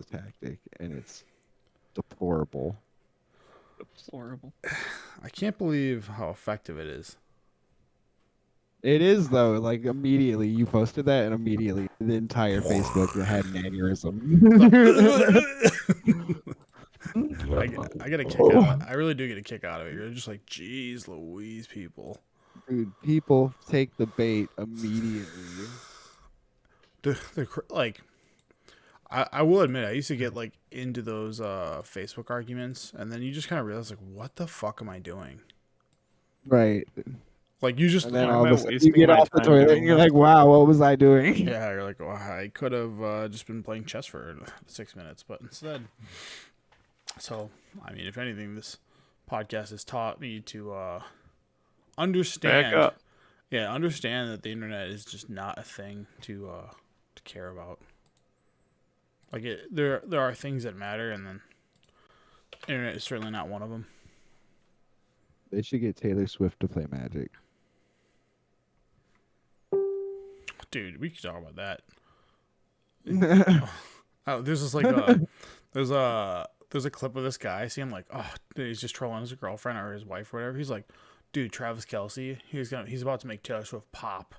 the tactic, and it's deplorable. Deplorable. I can't believe how effective it is. It is though. Like immediately, you posted that, and immediately the entire Facebook had an aneurysm. I get a kick out of it. I really do get a kick out of it. You're just like, geez Louise, people. Dude, people take the bait immediately. Like, I will admit, I used to get like into those Facebook arguments, and then you just kind of realize like, what the fuck am I doing? Right. Like you just And then Why all am I of a sudden you wasting get my off the time toilet doing and you're that? like, wow, what was I doing? yeah, you're like, well, I could have just been playing chess for 6 minutes, but instead. So, I mean, if anything, this podcast has taught me to understand. Back up. Yeah, understand that the internet is just not a thing to care about. Like there are things that matter, and then internet is certainly not one of them. They should get Taylor Swift to play Magic. Dude, we could talk about that. Oh, there's this like there's a clip of this guy. I see him like, oh, dude, he's just trolling his girlfriend or his wife or whatever. He's like, dude, Travis Kelce, he's about to make Taylor Swift pop.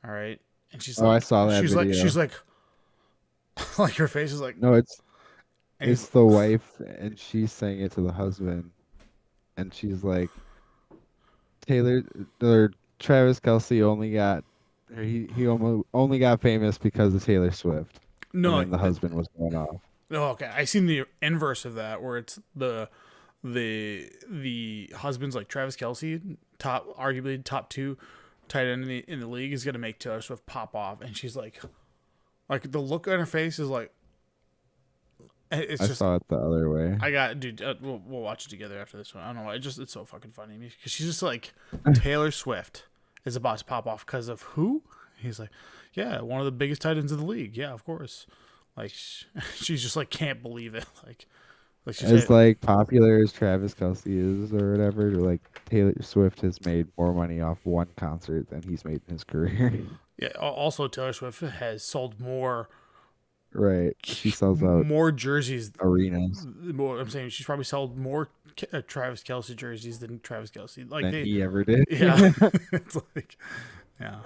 All right, and she's like, I saw that video. she's like, like her face is like, No, it's the wife, and she's saying it to the husband, and she's like, Taylor or Travis Kelce only got he only got famous because of Taylor Swift. no, and then the husband was going off. Oh, okay. I seen the inverse of that, where it's the husband's like Travis Kelce, arguably top 2 tight end in the league, is gonna make Taylor Swift pop off, and she's like the look on her face is like, it's I just. saw it the other way. I got, dude. We'll watch it together after this one. I don't know. It's so fucking funny to me because she's just like, Taylor Swift is about to pop off because of who? He's like, yeah, one of the biggest tight ends in the league. Yeah, of course. Like she's just like can't believe it. Like she's As like popular as Travis Kelce is or whatever, like Taylor Swift has made more money off one concert than he's made in his career. Yeah. Also, Taylor Swift has sold more. Right. She sells out more jerseys. Arenas. I'm saying she's probably sold more Travis Kelce jerseys than Travis Kelce. Like than he ever did. Yeah. It's like, yeah.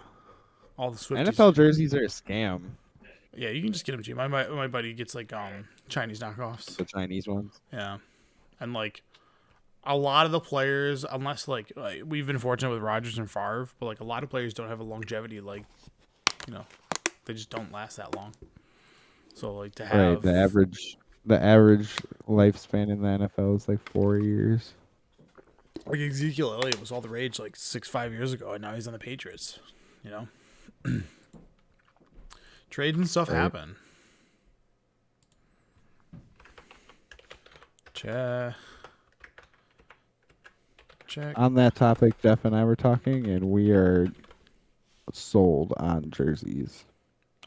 All the Swifties. NFL jerseys are a scam. Yeah, you can just get them cheap. My buddy gets like Chinese knockoffs. The Chinese ones. Yeah, and like a lot of the players, unless like we've been fortunate with Rodgers and Favre, but like a lot of players don't have a longevity. Like, they just don't last that long. So like to have the average lifespan in the NFL is like 4 years. Like Ezekiel Elliott was all the rage like 5 years ago, and now he's on the Patriots. Trades and stuff happen. Check. On that topic, Jeff and I were talking, and we are sold on jerseys.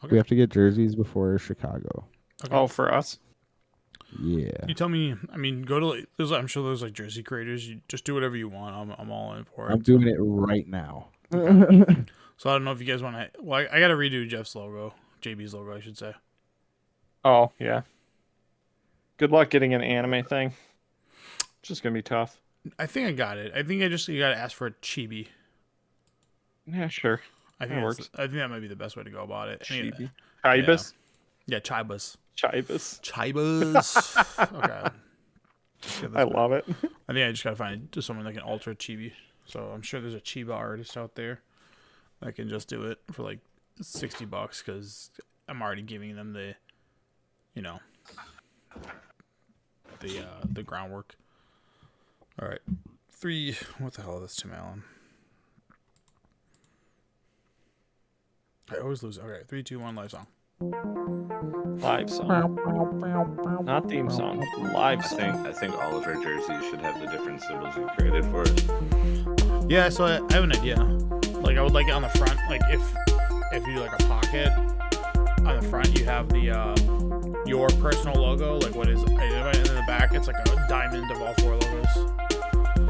Okay. We have to get jerseys before Chicago. Okay. Oh, for us? Yeah. You tell me. I mean, go to I'm sure there's like jersey creators. You just do whatever you want. I'm all in for it. I'm doing it right now. So I don't know if you guys want to. Well, I got to redo Jeff's logo, JB's logo, I should say. Oh, yeah. Good luck getting an anime thing. It's just going to be tough. I think I got it. I think you got to ask for a chibi. Yeah, sure. I think I think that might be the best way to go about it. Chibi. Chibas? Yeah, chibas. Chibas. Chibas. Okay. I love it. I think I just got to find just someone that can alter chibi. So I'm sure there's a Chiba artist out there that can just do it for like $60 because I'm already giving them the groundwork. All right. 3. What the hell is this, Tim Allen? I always lose. Okay. 3, 2, 1. Live song. Live song. Not theme song. Live song. I think all of our jerseys should have the different symbols you created for it. Yeah, so I have an idea. Like I would like it on the front. Like if you do like a pocket on the front, you have the your personal logo. Like what is, and then in the back, it's like a diamond of all 4 logos.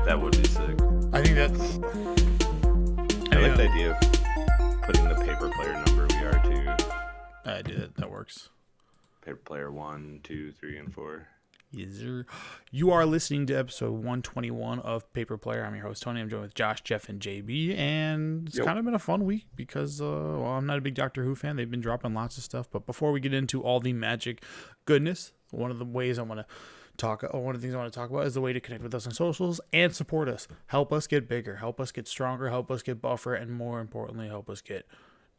That would be sick. I think that. I like the idea of putting the paper player number we are too. I did it. That works. Paper Player 1, 2, 3, and 4. Yes, sir. You are listening to episode 121 of Paper Player. I'm your host, Tony. I'm joined with Josh, Jeff, and JB. And it's kind of been a fun week because, well, I'm not a big Doctor Who fan. They've been dropping lots of stuff. But before we get into all the magic goodness, one of the things I want to talk about is the way to connect with us on socials and support us. Help us get bigger. Help us get stronger. Help us get buffer. And more importantly, help us get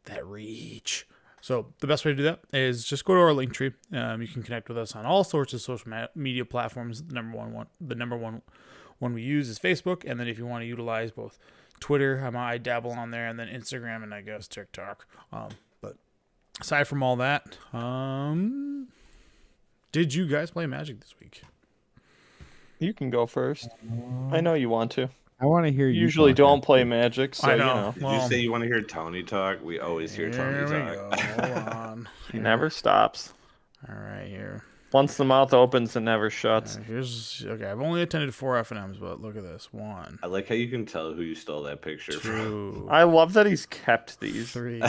that reach. So the best way to do that is just go to our link tree. You can connect with us on all sorts of social media platforms. The number one we use is Facebook. And then if you want to utilize both Twitter, I dabble on there, and then Instagram, and I guess TikTok. But aside from all that, did you guys play Magic this week? You can go first. I know you want to. I want to hear you. Usually talk don't after. play Magic, so I know. Did you say you want to hear Tony talk? We always hear Tony Here we talk. go. Hold on. He never stops. All right, here. Once the mouth opens, it never shuts. Okay. I've only attended 4 F&Ms, but look at this. 1, I like how you can tell who you stole that picture from. 2, I love that he's kept these. 3.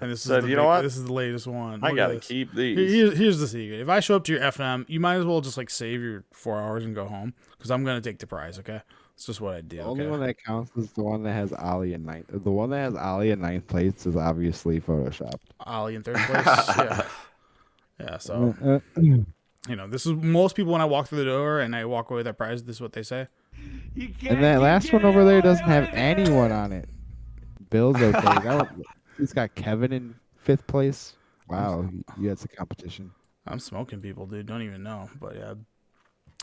And this is Said, the you know what? This is the latest one. I Look at gotta this. keep these. Here's the secret. If I show up to your F&M, you might as well just like save your 4 hours and go home, because I'm gonna take the prize. Okay, it's just what I do. The Okay? only one that counts is the one that has Ollie in ninth. The one that has Ollie in ninth place is obviously photoshopped. Ollie in 3rd place. Yeah. So you know, this is most people when I walk through the door and I walk away with that prize. This is what they say. And that last one over there doesn't have anyone on it. Bill's okay. He's got Kevin in 5th place. Wow, you had some competition. I'm smoking people, dude. Don't even know. But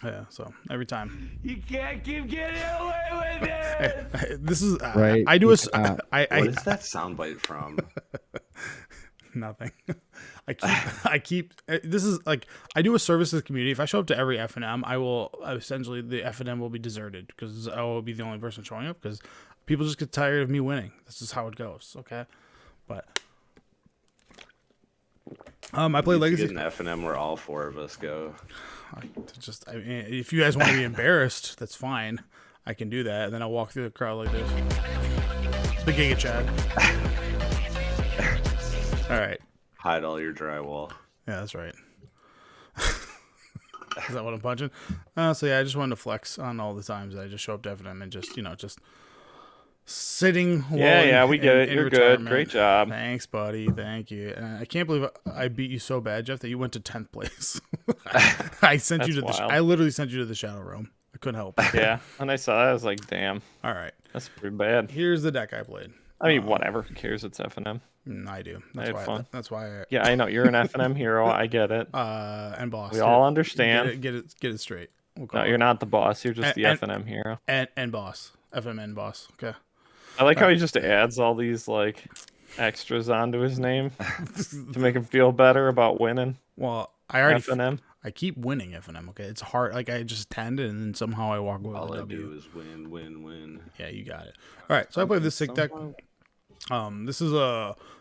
yeah. So every time. You can't keep getting away with it. This is Right, I do you a. cannot. I What is that soundbite from? nothing. I keep. This is like I do a service to the community. If I show up to every F&M, I will essentially the F&M will be deserted because I will be the only person showing up because people just get tired of me winning. This is how it goes. Okay, but I play Get Legacy. an F&M where all 4 of us go. I mean, if you guys want to be embarrassed, that's fine. I can do that, and then I'll walk through the crowd like this. The Giga Chad. All right. Hide all your drywall. Yeah, that's right. Is that what I'm punching? So yeah, I just wanted to flex on all the times that I just show up to F&M and just just sitting. Yeah, we get it. in You're good. retirement. Great job. Thanks, buddy. Thank you. I can't believe I beat you so bad, Jeff, that you went to 10th place. I sent you to That's the. wild. I literally sent you to the Shadow Realm. I couldn't help it. Yeah, when I saw that, I was like, damn, All right. that's pretty bad. Here's the deck I played. I mean, whatever. Who cares? It's F&M. I do. had fun. That's why. Yeah, I know. You're an F&M hero. I get it. And boss. We all understand. Get it straight. We'll No, call you're it. not the boss. You're just the And- F&M hero. And boss. FMN boss. Okay. I like how he just adds all these like extras onto his name to make him feel better about winning. Well, I already. F&M. I keep winning F&M. Okay, it's hard. Like I just tend it, and then somehow I walk away All with I a W. do is win, win, win. Yeah, you got it. All right, so I played this sick deck. This is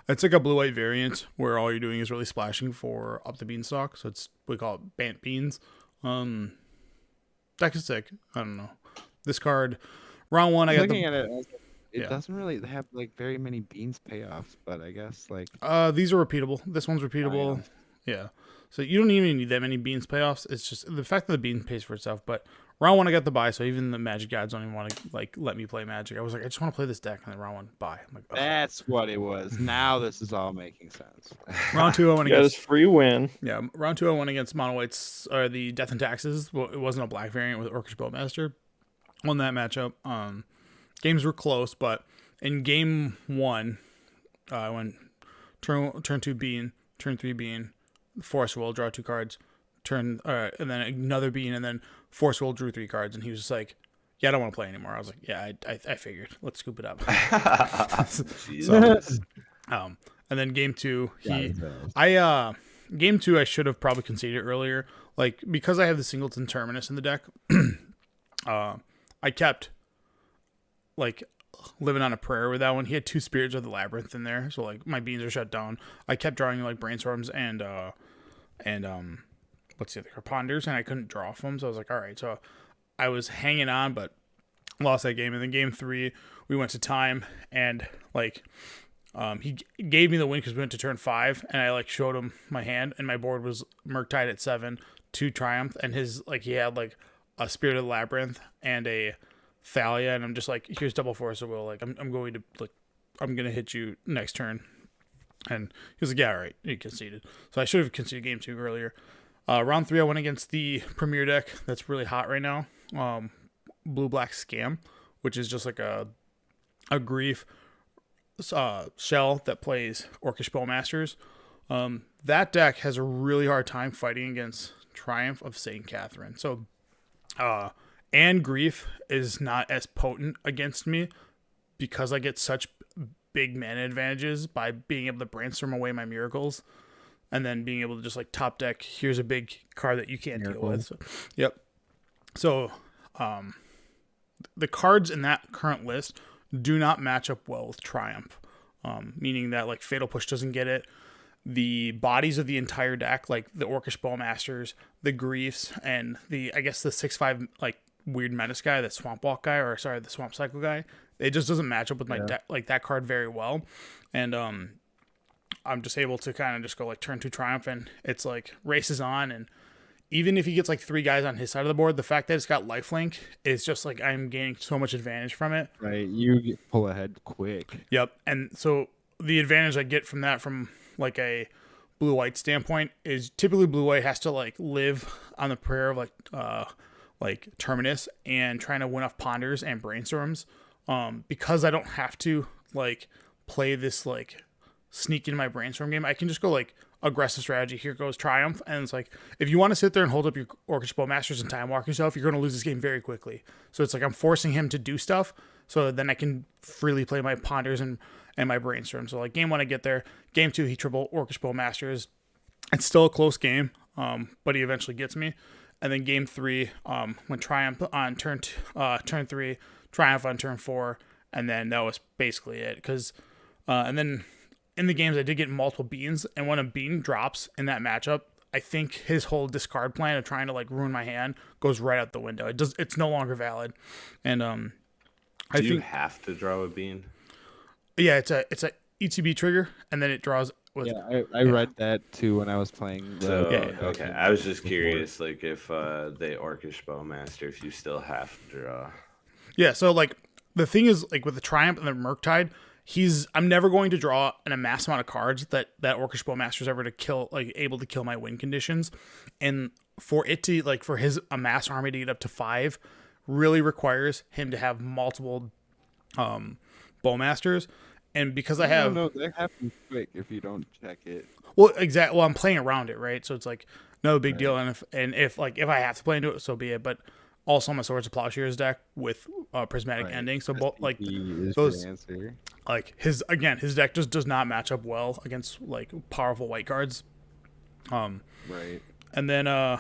it's like a blue-white variant where all you're doing is really splashing for up the beanstalk. So we call it Bant Beans. Deck is sick. I don't know. This card, round 1, I got Looking at it, it Yeah. doesn't really have like very many beans payoffs, but I guess like these are repeatable. This one's repeatable. Yeah. So you don't even need that many beans payoffs. It's just the fact that the bean pays for itself. But round 1, I got the buy, so even the Magic gods don't even want to like let me play Magic. I was like, I just want to play this deck, and then round 1, buy. I'm like, ugh. that's what it was. Now this is all making sense. Round 2, I went You got his against. free win. Yeah, round 2, I went against Mono White's or the Death and Taxes. Well, it wasn't a black variant with Orcish Bowmaster. Won that matchup. Games were close, but in game 1, I went turn 2 bean, turn 3 bean, Force Will, draw 2 cards, and then another bean, and then Force Will drew 3 cards, and he was just like, "Yeah, I don't want to play anymore." I was like, "Yeah, I figured. Let's scoop it up." Jesus. And then game 2, Yeah, game 2, I should have probably conceded earlier, like because I have the Singleton Terminus in the deck. I kept like living on a prayer with that one. He had 2 Spirits of the Labyrinth in there, so like my beans are shut down. I kept drawing like Brainstorms and what's the other card? Ponders, and I couldn't draw from them, so I was like, all right. So I was hanging on, but lost that game. And then game 3, we went to time, and like He gave me the win because we went to turn 5, and I like showed him my hand, and my board was Murktide at 7, 2 Triumph, and his like he had like a Spirit of the Labyrinth and a Thalia, and I'm just like, here's double Force of Will. Like I'm going to like I'm gonna hit you next turn, and he was like, yeah, all right. He conceded, so I should have conceded game 2 earlier. Round 3, I went against the Premier deck that's really hot right now, Blue Black Scam, which is just like a Grief shell that plays Orcish Bowmasters. That deck has a really hard time fighting against Triumph of St. Catherine. So, and Grief is not as potent against me because I get such big mana advantages by being able to brainstorm away my miracles and then being able to just like top deck, here's a big card that you can't deal with. So, yep. So, the cards in that current list do not match up well with Triumph, meaning that like Fatal Push doesn't get it. The bodies of the entire deck, like the Orcish Bowmasters, the Griefs, and the 6/5 like weird Menace guy, the Swamp Walk guy, or sorry, the Swamp Cycle guy, it just doesn't match up with my deck, like that card very well. And I'm just able to kind of just go like turn 2 Triumph, and it's like races on. And even if he gets like 3 guys on his side of the board, the fact that it's got lifelink is just like I'm gaining so much advantage from it. Right, you pull ahead quick. Yep. And so the advantage I get from that, from like a blue-white standpoint, is typically blue-white has to like live on the prayer of like Terminus and trying to win off Ponders and Brainstorms. Because I don't have to like play this like sneak into my Brainstorm game, I can just go like aggressive strategy. Here goes Triumph, and it's like if you want to sit there and hold up your Orcish Bowmasters and time walk yourself, you're going to lose this game very quickly. So it's like I'm forcing him to do stuff, so then I can freely play my Ponders and my Brainstorm. So like game 1, I get there. Game 2, he triple Orcish Bowmasters. It's still a close game, but he eventually gets me. And then game 3, when Triumph on turn 3, Triumph on turn 4, and then that was basically it. Because and then in the games, I did get multiple beans, and when a bean drops in that matchup, I think his whole discard plan of trying to like ruin my hand goes right out the window. It's no longer valid. And Do you have to draw a bean? Yeah, it's a ETB trigger, and then it draws. I read that too when I was playing. Okay, I was just curious, like if they Orcish Bowmaster, if you still have to draw. Yeah, so like the thing is, like with the Triumph and the Murktide, I'm never going to draw an amass amount of cards that Orcish Bowmaster is ever able to kill my win conditions, and for it to like for his amass army to get up to 5, really requires him to have multiple Bowmasters. And because I have no, that happens quick if you don't check it. Well, exactly. Well, I'm playing around it, right? So it's like no big deal. And if I have to play into it, so be it. But also my Swords of Plowshares deck with Prismatic Ending. So both like those, like his deck just does not match up well against like powerful white cards. Right. And then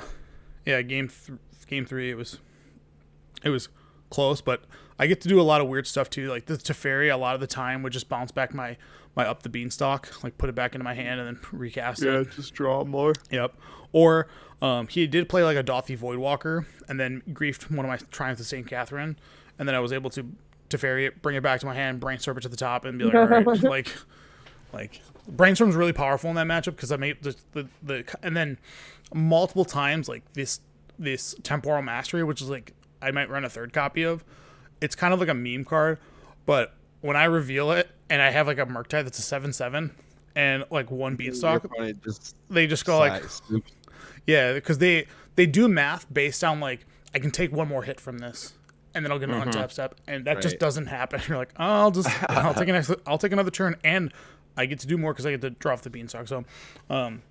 game 3 it was close, but I get to do a lot of weird stuff too. Like the Teferi, a lot of the time would just bounce back my up the beanstalk, like put it back into my hand and then recast it. Yeah, just draw more. Yep. Or he did play like a Dothy Voidwalker and then griefed one of my Triumphs of St. Catherine, and then I was able to Teferi it, bring it back to my hand, brainstorm it to the top, and be like, all right, like brainstorm's really powerful in that matchup because I made the and then multiple times like this Temporal Mastery, which is like I might run a 3rd copy of. It's kind of like a meme card, but when I reveal it and I have like a Murktide that's a 7/7 and like 1 beanstalk, they just go like, yeah, because they do math based on like I can take 1 more hit from this and then I'll get an untap step, and that just doesn't happen. You're like, oh, I'll take another turn, and I get to do more because I get to draw off the beanstalk. So that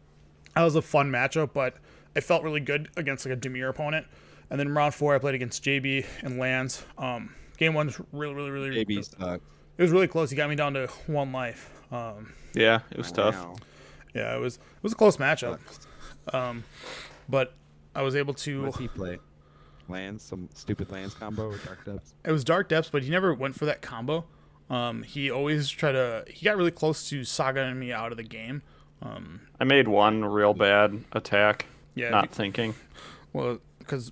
was a fun matchup, but it felt really good against like a Dimir opponent. And then round 4, I played against JB and Lance. Game 1's really JB sucked. It was really close. He got me down to 1 life. Yeah, it was tough. Yeah, it was a close matchup. But I was able to. What did he play? Some stupid lands combo with Dark Depths. It was Dark Depths, but he never went for that combo. He always he got really close to Sagaing me out of the game. I made one real bad attack. Yeah, not thinking. Well, because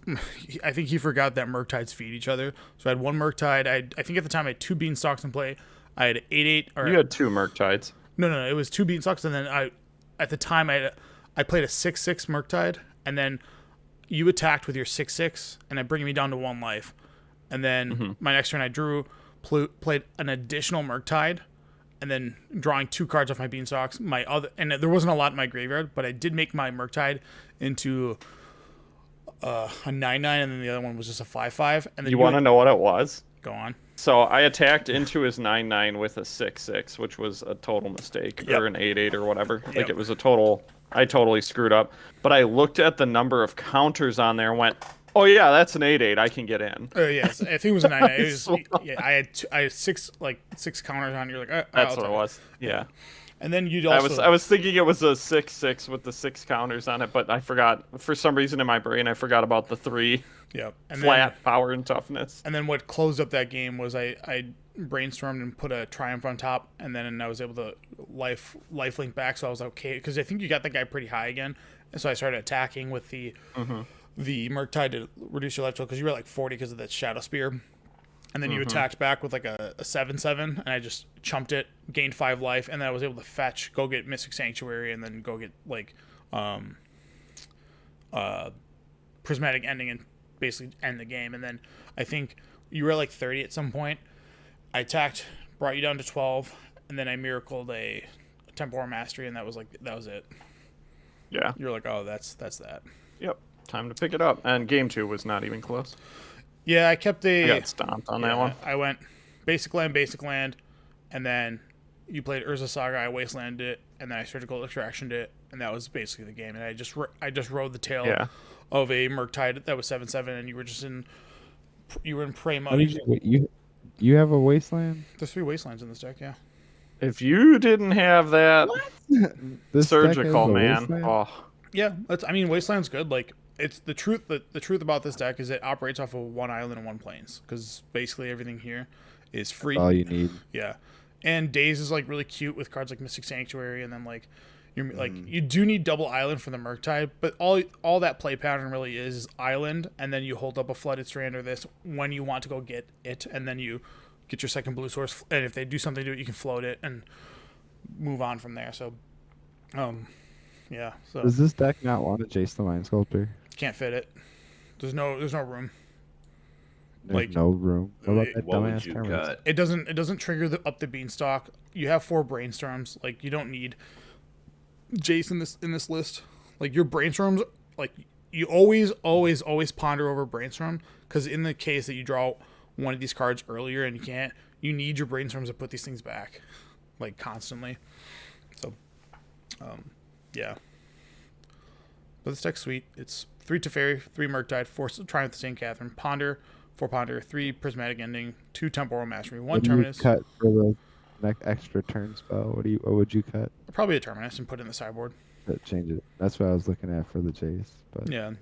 I think he forgot that Murktides feed each other. So I had 1 Murktide. I think at the time I had 2 Beanstalks in play. I had 8/8 or You had 2 Murktides. no, it was 2 Beanstalks, and then at the time I played a 6/6 Murktide, and then you attacked with your 6/6, and then bringing me down to 1 life, and then my next turn I played an additional Murktide, and then drawing 2 cards off my Beanstalks. And there wasn't a lot in my graveyard, but I did make my Murktide into a 9/9, and then the other one was just a 5/5. And then You want to know what it was? go on. So I attacked into his 9/9 with a 6/6, which was a total mistake, Yep. or an 8/8 or whatever. Yep. Like it was a total. I totally screwed up. But I looked at the number of counters on there and went, "Oh yeah, that's an 8/8. I can get in." Yes, I think it was a 9/9. It was, swear. yeah, I had 6 counters on. You're like, That's what it was. Yeah. And then you'd I also was thinking it was a 6/6 with the 6 counters on it, but I forgot for some reason in my brain. I forgot about the 3 yep. And flat power and toughness. And then what closed up that game was I brainstormed and put a triumph on top, and then I was able to lifelink back, so I was okay because I think you got that guy pretty high again, and so I started attacking with the Murktide to reduce your life total because you were like 40 because of that Shadow Spear, and then you attacked back with like a 7/7, and I just chumped it, gained 5 life, and then I was able to fetch, go get Mystic Sanctuary, and then go get like Prismatic Ending and basically end the game. And then I think you were like 30 at some point. I attacked, brought you down to 12, and then I miracled a Temporal Mastery, and that was it. Yeah. You're like, oh, that's that. Yep. Time to pick it up. And game 2 was not even close. Yeah, I kept I got stomped on that one. I went basic land, and then you played Urza Saga. I wastelanded it, and then I surgical extractioned it, and that was basically the game. And I just rode the tail of a Murktide that was 7/7, and you were in prey How mode. did you have a wasteland? There's 3 wastelands in this deck, yeah. If you didn't have that This deck has surgical, a man. wasteland? Oh, Yeah, Wasteland's good. Like it's the truth. The truth about this deck is it operates off of 1 island and 1 plains because basically everything here is free. All you need. Yeah, and Days is like really cute with cards like Mystic Sanctuary, and then like you're like you do need double island for the Murktide, but all that play pattern really is island, and then you hold up a Flooded Strand or this when you want to go get it, and then you get your second blue source, and if they do something to it, you can float it and move on from there. So, yeah. So Does this deck not want a Jace the Mind Sculptor? can't fit it. There's no room. There's Like, no room. What about that What would dumbass you Terminus? cut? It doesn't trigger up the Beanstalk. You have 4 brainstorms. Like you don't need Jace in this list. Like your brainstorms, like you always ponder over brainstorm because in the case that you draw one of these cards earlier and you can't, you need your brainstorms to put these things back, like constantly. So, yeah. But this deck's sweet. It's 3 Teferi, 3 Murktide, 4 Triumph of St. Catherine, Ponder, 4 Ponder, 3 Prismatic Ending, 2 Temporal Mastery, 1 What do you Terminus. cut for the next extra turn spell? What would you cut? Probably a Terminus and put it in the sideboard. That change it. That's what I was looking at for the Jace. But Yeah.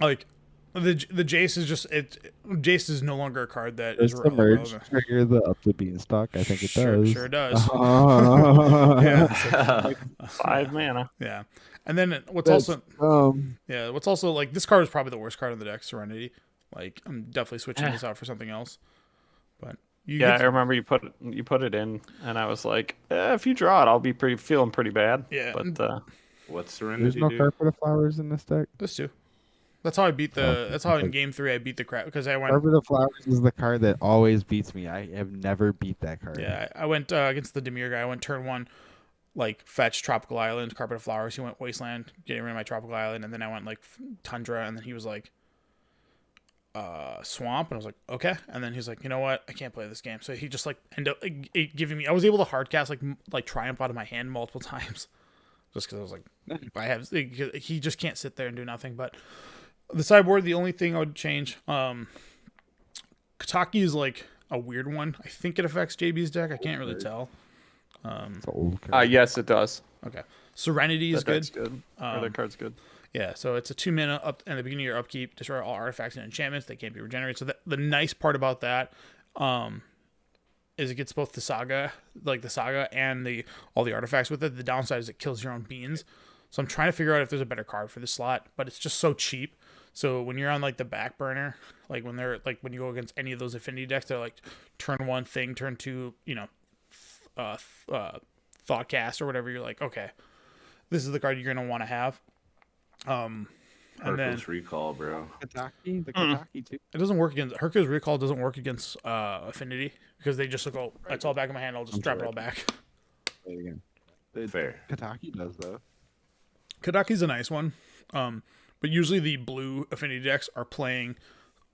Like the Jace is just Jace is no longer a card that does is the merge relevant. trigger the up the beanstalk? I think it does. Sure does. Oh. Yeah. 5 mana. Yeah. And then what's That's what's also like this card is probably the worst card in the deck, Serenity. Like I'm definitely switching this out for something else. But Yeah, I remember you put it in, and I was like, if you draw it, I'll be feeling pretty bad. Yeah. But What's There's Serenity no do? Carpet of Flowers in this deck. this too. That's how I beat the. Oh, That's how in okay. game 3 I beat the crap because I went. Carpet of Flowers is the card that always beats me. I have never beat that card. Yeah, I went against the Demir guy. I went turn 1, like fetch Tropical Island, Carpet of Flowers. He went Wasteland, getting rid of my Tropical Island, and then I went like Tundra, and then he was like Swamp, and I was like okay, and then he's like, you know what, I can't play this game. So he just like ended up giving me. I was able to hardcast like Triumph out of my hand multiple times, just because I was like, I have. He just can't sit there and do nothing. But the sideboard, the only thing I would change, Kataki is like a weird one. I think it affects JB's deck. I can't really tell. It's an old card. yes, it does. Okay. Serenity is That good. deck's good. Or that card's good. Yeah, so it's a 2 mana up at the beginning of your upkeep. Destroy all artifacts and enchantments. They can't be regenerated. So the nice part about that is it gets both the saga and all the artifacts with it. The downside is it kills your own beans. So I'm trying to figure out if there's a better card for this slot, but it's just so cheap. So when you're on like the back burner, like when you go against any of those affinity decks, they're like turn 1 thing, turn 2, Thoughtcast or whatever, you're like, okay, this is the card you're gonna want to have. And then Heartless Recall, bro. Kataki, the Kataki too. it doesn't work against Hercules Recall. Doesn't work against Affinity because they just look, oh, it's all back in my hand. I'll just strap it all back. Play it again. Fair. Kataki does though. Kadaki's a nice one, but usually the blue Affinity decks are playing,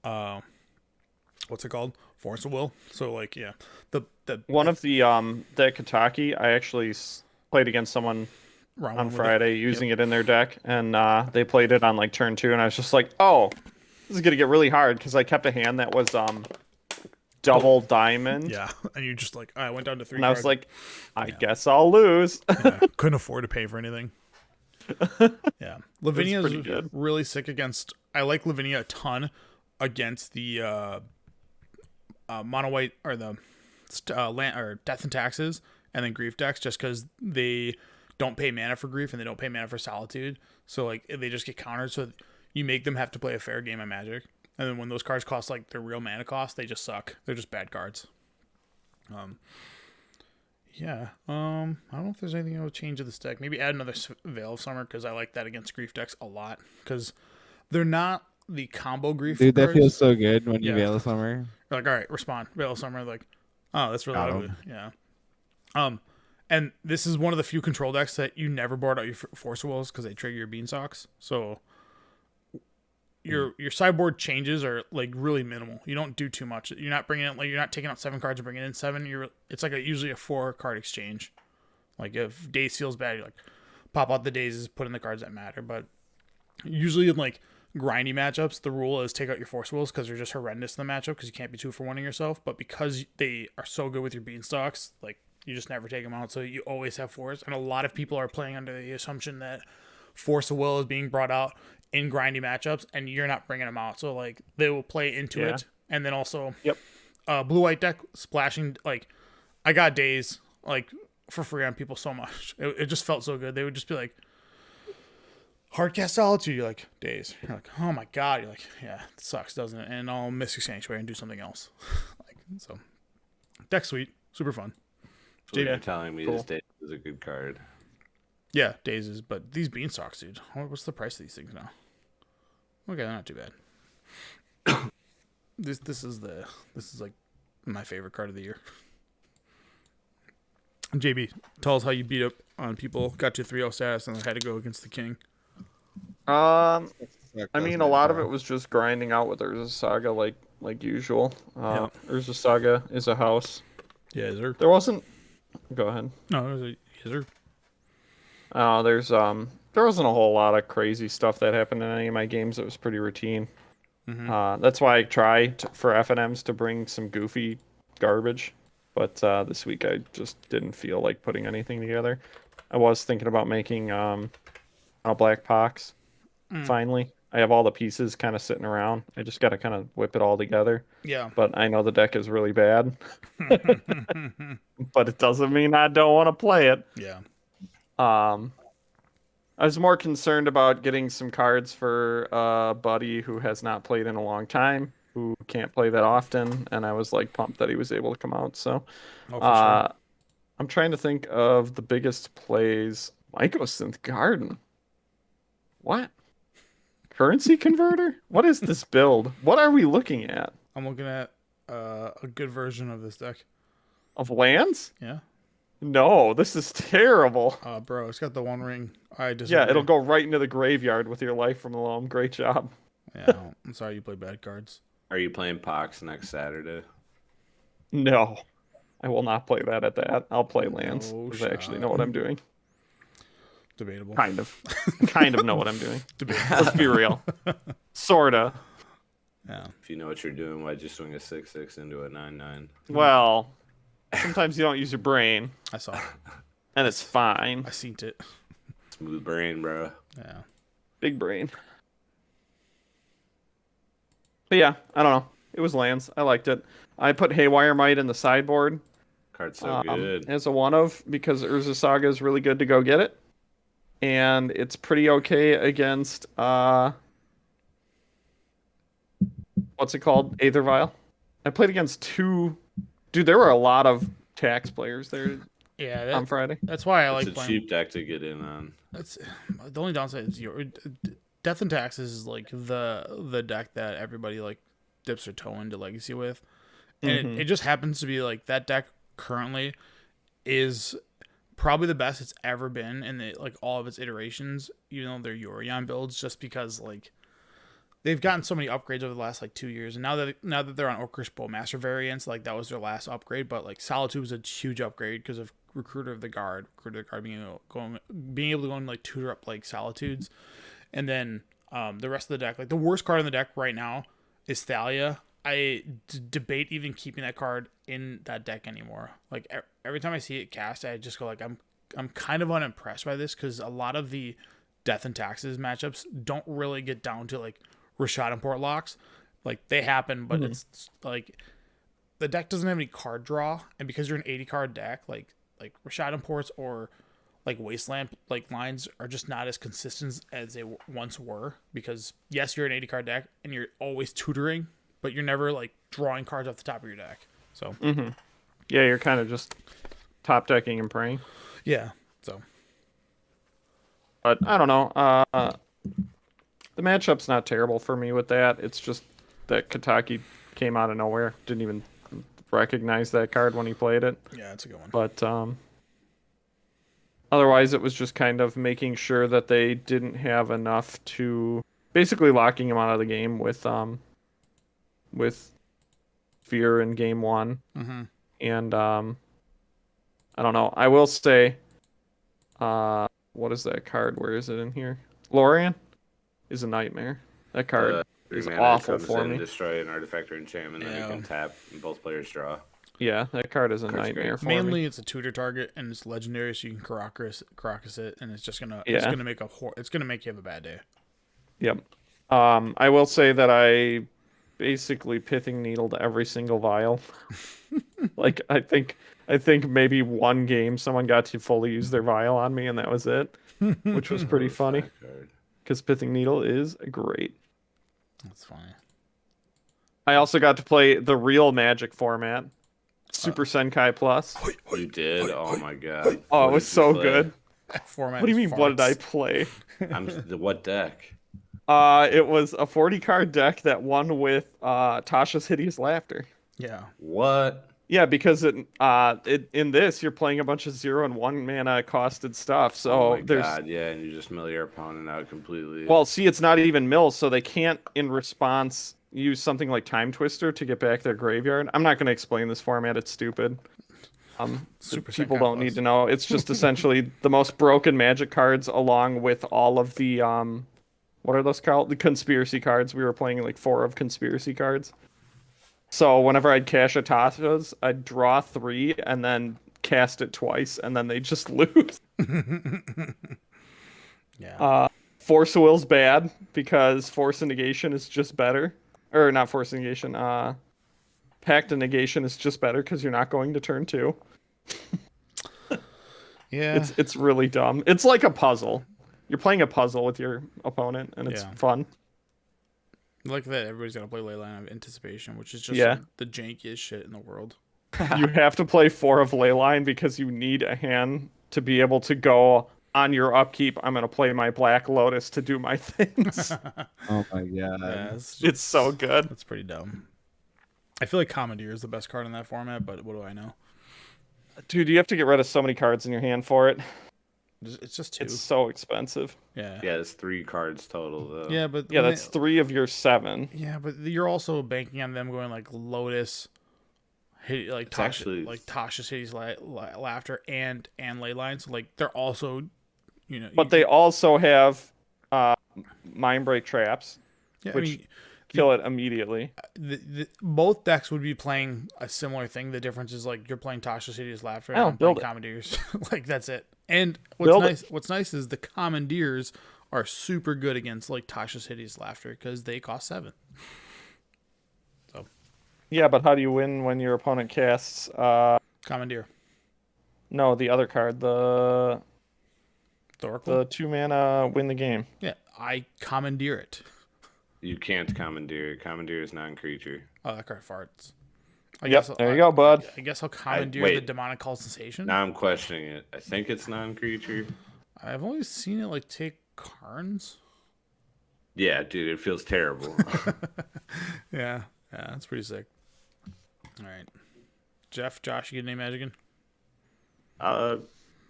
what's it called? Force of Will. So like, yeah, the One of the that Kataki, I actually played against someone round on one with Friday using it in their deck, and they played it on like turn 2, and I was just like, oh, this is gonna get really hard because I kept a hand that was double diamond. Yeah, and you just like, I went down to 3 And I cards. was like, I guess I'll lose. Yeah, couldn't afford to pay for anything. Yeah, Lavinia pretty is good. really sick against. I like Lavinia a ton against the mono white or the land or death and taxes, and then grief decks, just because they don't pay mana for grief and they don't pay mana for solitude. So like they just get countered. So you make them have to play a fair game of Magic, and then when those cards cost like their real mana cost, they just suck. They're just bad cards. Yeah. I don't know if there's anything I would change to this deck. Maybe add another Veil of Summer because I like that against grief decks a lot because they're not the combo grief. Dude, that cards. feels so good when you Yeah. Veil of Summer. You're like, all right, respond. Veil of Summer. Like, oh, that's really Got ugly. 'em. Yeah. And this is one of the few control decks that you never board out your Force Wills because they trigger your Beanstalks. So your sideboard changes are like really minimal. You don't do too much. You're not bringing in like you're not taking out 7 cards and bringing in 7. It's like usually a 4-card exchange. Like if Daze feels bad, you like pop out the Dazes, put in the cards that matter. But usually in like grindy matchups, the rule is take out your Force Wills because they're just horrendous in the matchup because you can't be 2-for-1ing yourself. But because they are so good with your Beanstalks, like you just never take them out. So you always have Force. And a lot of people are playing under the assumption that Force of Will is being brought out in grindy matchups and you're not bringing them out. So like they will play into it. And then also blue-white deck splashing, like I got Daze like for free on people so much. It just felt so good. They would just be like, Hardcast Solitude, you're like, Daze. You're like, oh my god. You're like, yeah, it sucks, doesn't it? And I'll miss your Sanctuary and do something else. Like, so deck sweet, super fun. So you're telling me this day is a good card. Yeah, Dazes, but these Beanstalks, dude. What's the price of these things now? Okay, they're not too bad. This is like my favorite card of the year. JB, tell us how you beat up on people, got to 3-0 status, and had to go against the king. I mean, a lot of it was just grinding out with Urza Saga, like usual. Urza Saga is a house. Yeah, is there? There wasn't. Go ahead. No, is there? There wasn't a whole lot of crazy stuff that happened in any of my games. It was pretty routine. That's why I try for FNMs to bring some goofy garbage, but this week I just didn't feel like putting anything together. I was thinking about making Black Pox. Finally, I have all the pieces kind of sitting around. I just got to kind of whip it all together. Yeah. But I know the deck is really bad. But it doesn't mean I don't want to play it. Yeah. I was more concerned about getting some cards for a buddy who has not played in a long time, who can't play that often, and I was like pumped that he was able to come out. So, Oh, for sure. I'm trying to think of the biggest plays. Mycosynth Garden. What? Currency converter? What is this build? What are we looking at? I'm looking at a good version of this deck. Of lands? Yeah. No, this is terrible. Bro, it's got the One Ring. I disagree. Yeah, it'll go right into the graveyard with your life from the loam. Great job. Yeah, I'm sorry you play bad cards. Are you playing Pox next Saturday? No, I will not play that at that. I'll play lands No because I actually know shot. what I'm doing. Debatable. Kind of. Kind of know what I'm doing. Debatable. Let's be real. Sorta. Yeah. If you know what you're doing, why'd you swing a 6/6 into a 9/9? Well, sometimes you don't use your brain, I saw it. and it's fine. I seen it. Smooth brain, bro. Yeah. Big brain. But yeah, I don't know. It was lands. I liked it. I put Haywire Might in the sideboard Card's so good. as a one of because Urza Saga is really good to go get it. And it's pretty okay against what's it called? Aether Vial. I played against 2. Dude, there were a lot of tax players there. Yeah, on Friday. that's why I It's like a playing. cheap deck to get in on. That's the only downside is your Death and Taxes is like the deck that everybody like dips their toe into Legacy with, and it just happens to be like that deck currently is probably the best it's ever been in like all of its iterations, even though they're Yorion builds, just because like they've gotten so many upgrades over the last like 2 years, and now that they're on Orcish Bowmaster variants, like that was their last upgrade. But like Solitude was a huge upgrade because of Recruiter of the Guard being able to go and like tutor up like Solitudes, and then the rest of the deck, like the worst card in the deck right now is Thalia. I debate even keeping that card in that deck anymore. Like every time I see it cast, I just go like I'm kind of unimpressed by this because a lot of the Death and Taxes matchups don't really get down to like Rashad and Port locks. Like they happen, but it's like the deck doesn't have any card draw, and because you're an 80 card deck, like Rashad and Ports or like Wasteland like lines are just not as consistent as they once were. Because yes, you're an 80 card deck and you're always tutoring, but you're never like drawing cards off the top of your deck. So Yeah, you're kind of just top decking and praying. yeah, so But I don't know. The matchup's not terrible for me with that. It's just that Kataki came out of nowhere. Didn't even recognize that card when he played it. yeah, that's a good one. But otherwise, it was just kind of making sure that they didn't have enough to basically locking him out of the game with Fear in game one. And I don't know. I will say, what is that card? Where is it in here? Lorian is a nightmare. That card is awful for me. Destroy an artifact or enchantment, then you can tap and both players draw. Yeah, that card is a nightmare for me. Mainly, it's a tutor target and it's legendary, so you can Caracas it, and it's just gonna Yeah. it's gonna make it's gonna make you have a bad day. Yep. I will say that I basically pithing needled every single vial. Like I think maybe one game someone got to fully use their vial on me and that was it, which was pretty funny because pithing needle is great. That's funny. I also got to play the real Magic format, Super Senkai Plus. You did? Oh my god! Oh, What it was did you so play? good. Format. What do you is mean? What did I farts. play? What deck? It was a 40 card deck that won with Tasha's Hideous Laughter. Yeah. What? Yeah, because in this you're playing a bunch of 0 and 1 mana costed stuff. So Oh my there's god! Yeah, and you just mill your opponent out completely. well, see, it's not even mills, so they can't in response use something like Time Twister to get back their graveyard. I'm not going to explain this format; it's stupid. Super People Senkai don't Plus. need to know. It's just essentially the most broken Magic cards, along with all of the what are those called? The conspiracy cards. We were playing like 4 of conspiracy cards. So whenever I'd cash a Tasha's, I'd draw 3 and then cast it twice, and then they just lose. Yeah. Force of Will's bad because Force of Negation is just better. Or not Force of Negation, Pact of Negation is just better because you're not going to turn 2. Yeah. It's really dumb. It's like a puzzle. You're playing a puzzle with your opponent, and it's Yeah. fun. Like that, everybody's got to play Leyline of Anticipation, which is just Yeah. like, the jankiest shit in the world. You have to play 4 of Leyline because you need a hand to be able to go on your upkeep. I'm gonna play my Black Lotus to do my things. Oh my god. Yeah, It's so good. That's pretty dumb. I feel like Commandeer is the best card in that format, but what do I know? Dude, you have to get rid of so many cards in your hand for it. It's just 2. It's so expensive. Yeah. Yeah, it's 3 cards total though. Yeah, but Yeah, when that's 3 of your 7. Yeah, but you're also banking on them going like Lotus, like It's Tasha, actually- like Tasha's Hideous Laughter and Leyline. So like they're also, But they also have Mind Break traps. yeah, which- I mean, Kill it immediately. both decks would be playing a similar thing. The difference is like you're playing Tasha's Hideous Laughter and Oh, I'm playing build it. Commandeers. Like that's it. And Build it. what's nice is the Commandeers are super good against like Tasha's Hideous Laughter because they cost 7. Yeah, but how do you win when your opponent casts Commandeer, no, the other card, the Thoracle. 2 mana win the game. Yeah, I Commandeer it. You can't commandeer. Commandeer is non-creature. Oh, that card farts. There you go, bud. I guess I'll commandeer wait. the demonic call sensation. Now I'm questioning it. I think it's non-creature. I've always seen it like take Karns. Yeah, dude, it feels terrible. Yeah, that's pretty sick. All right, Josh, you get any magic in?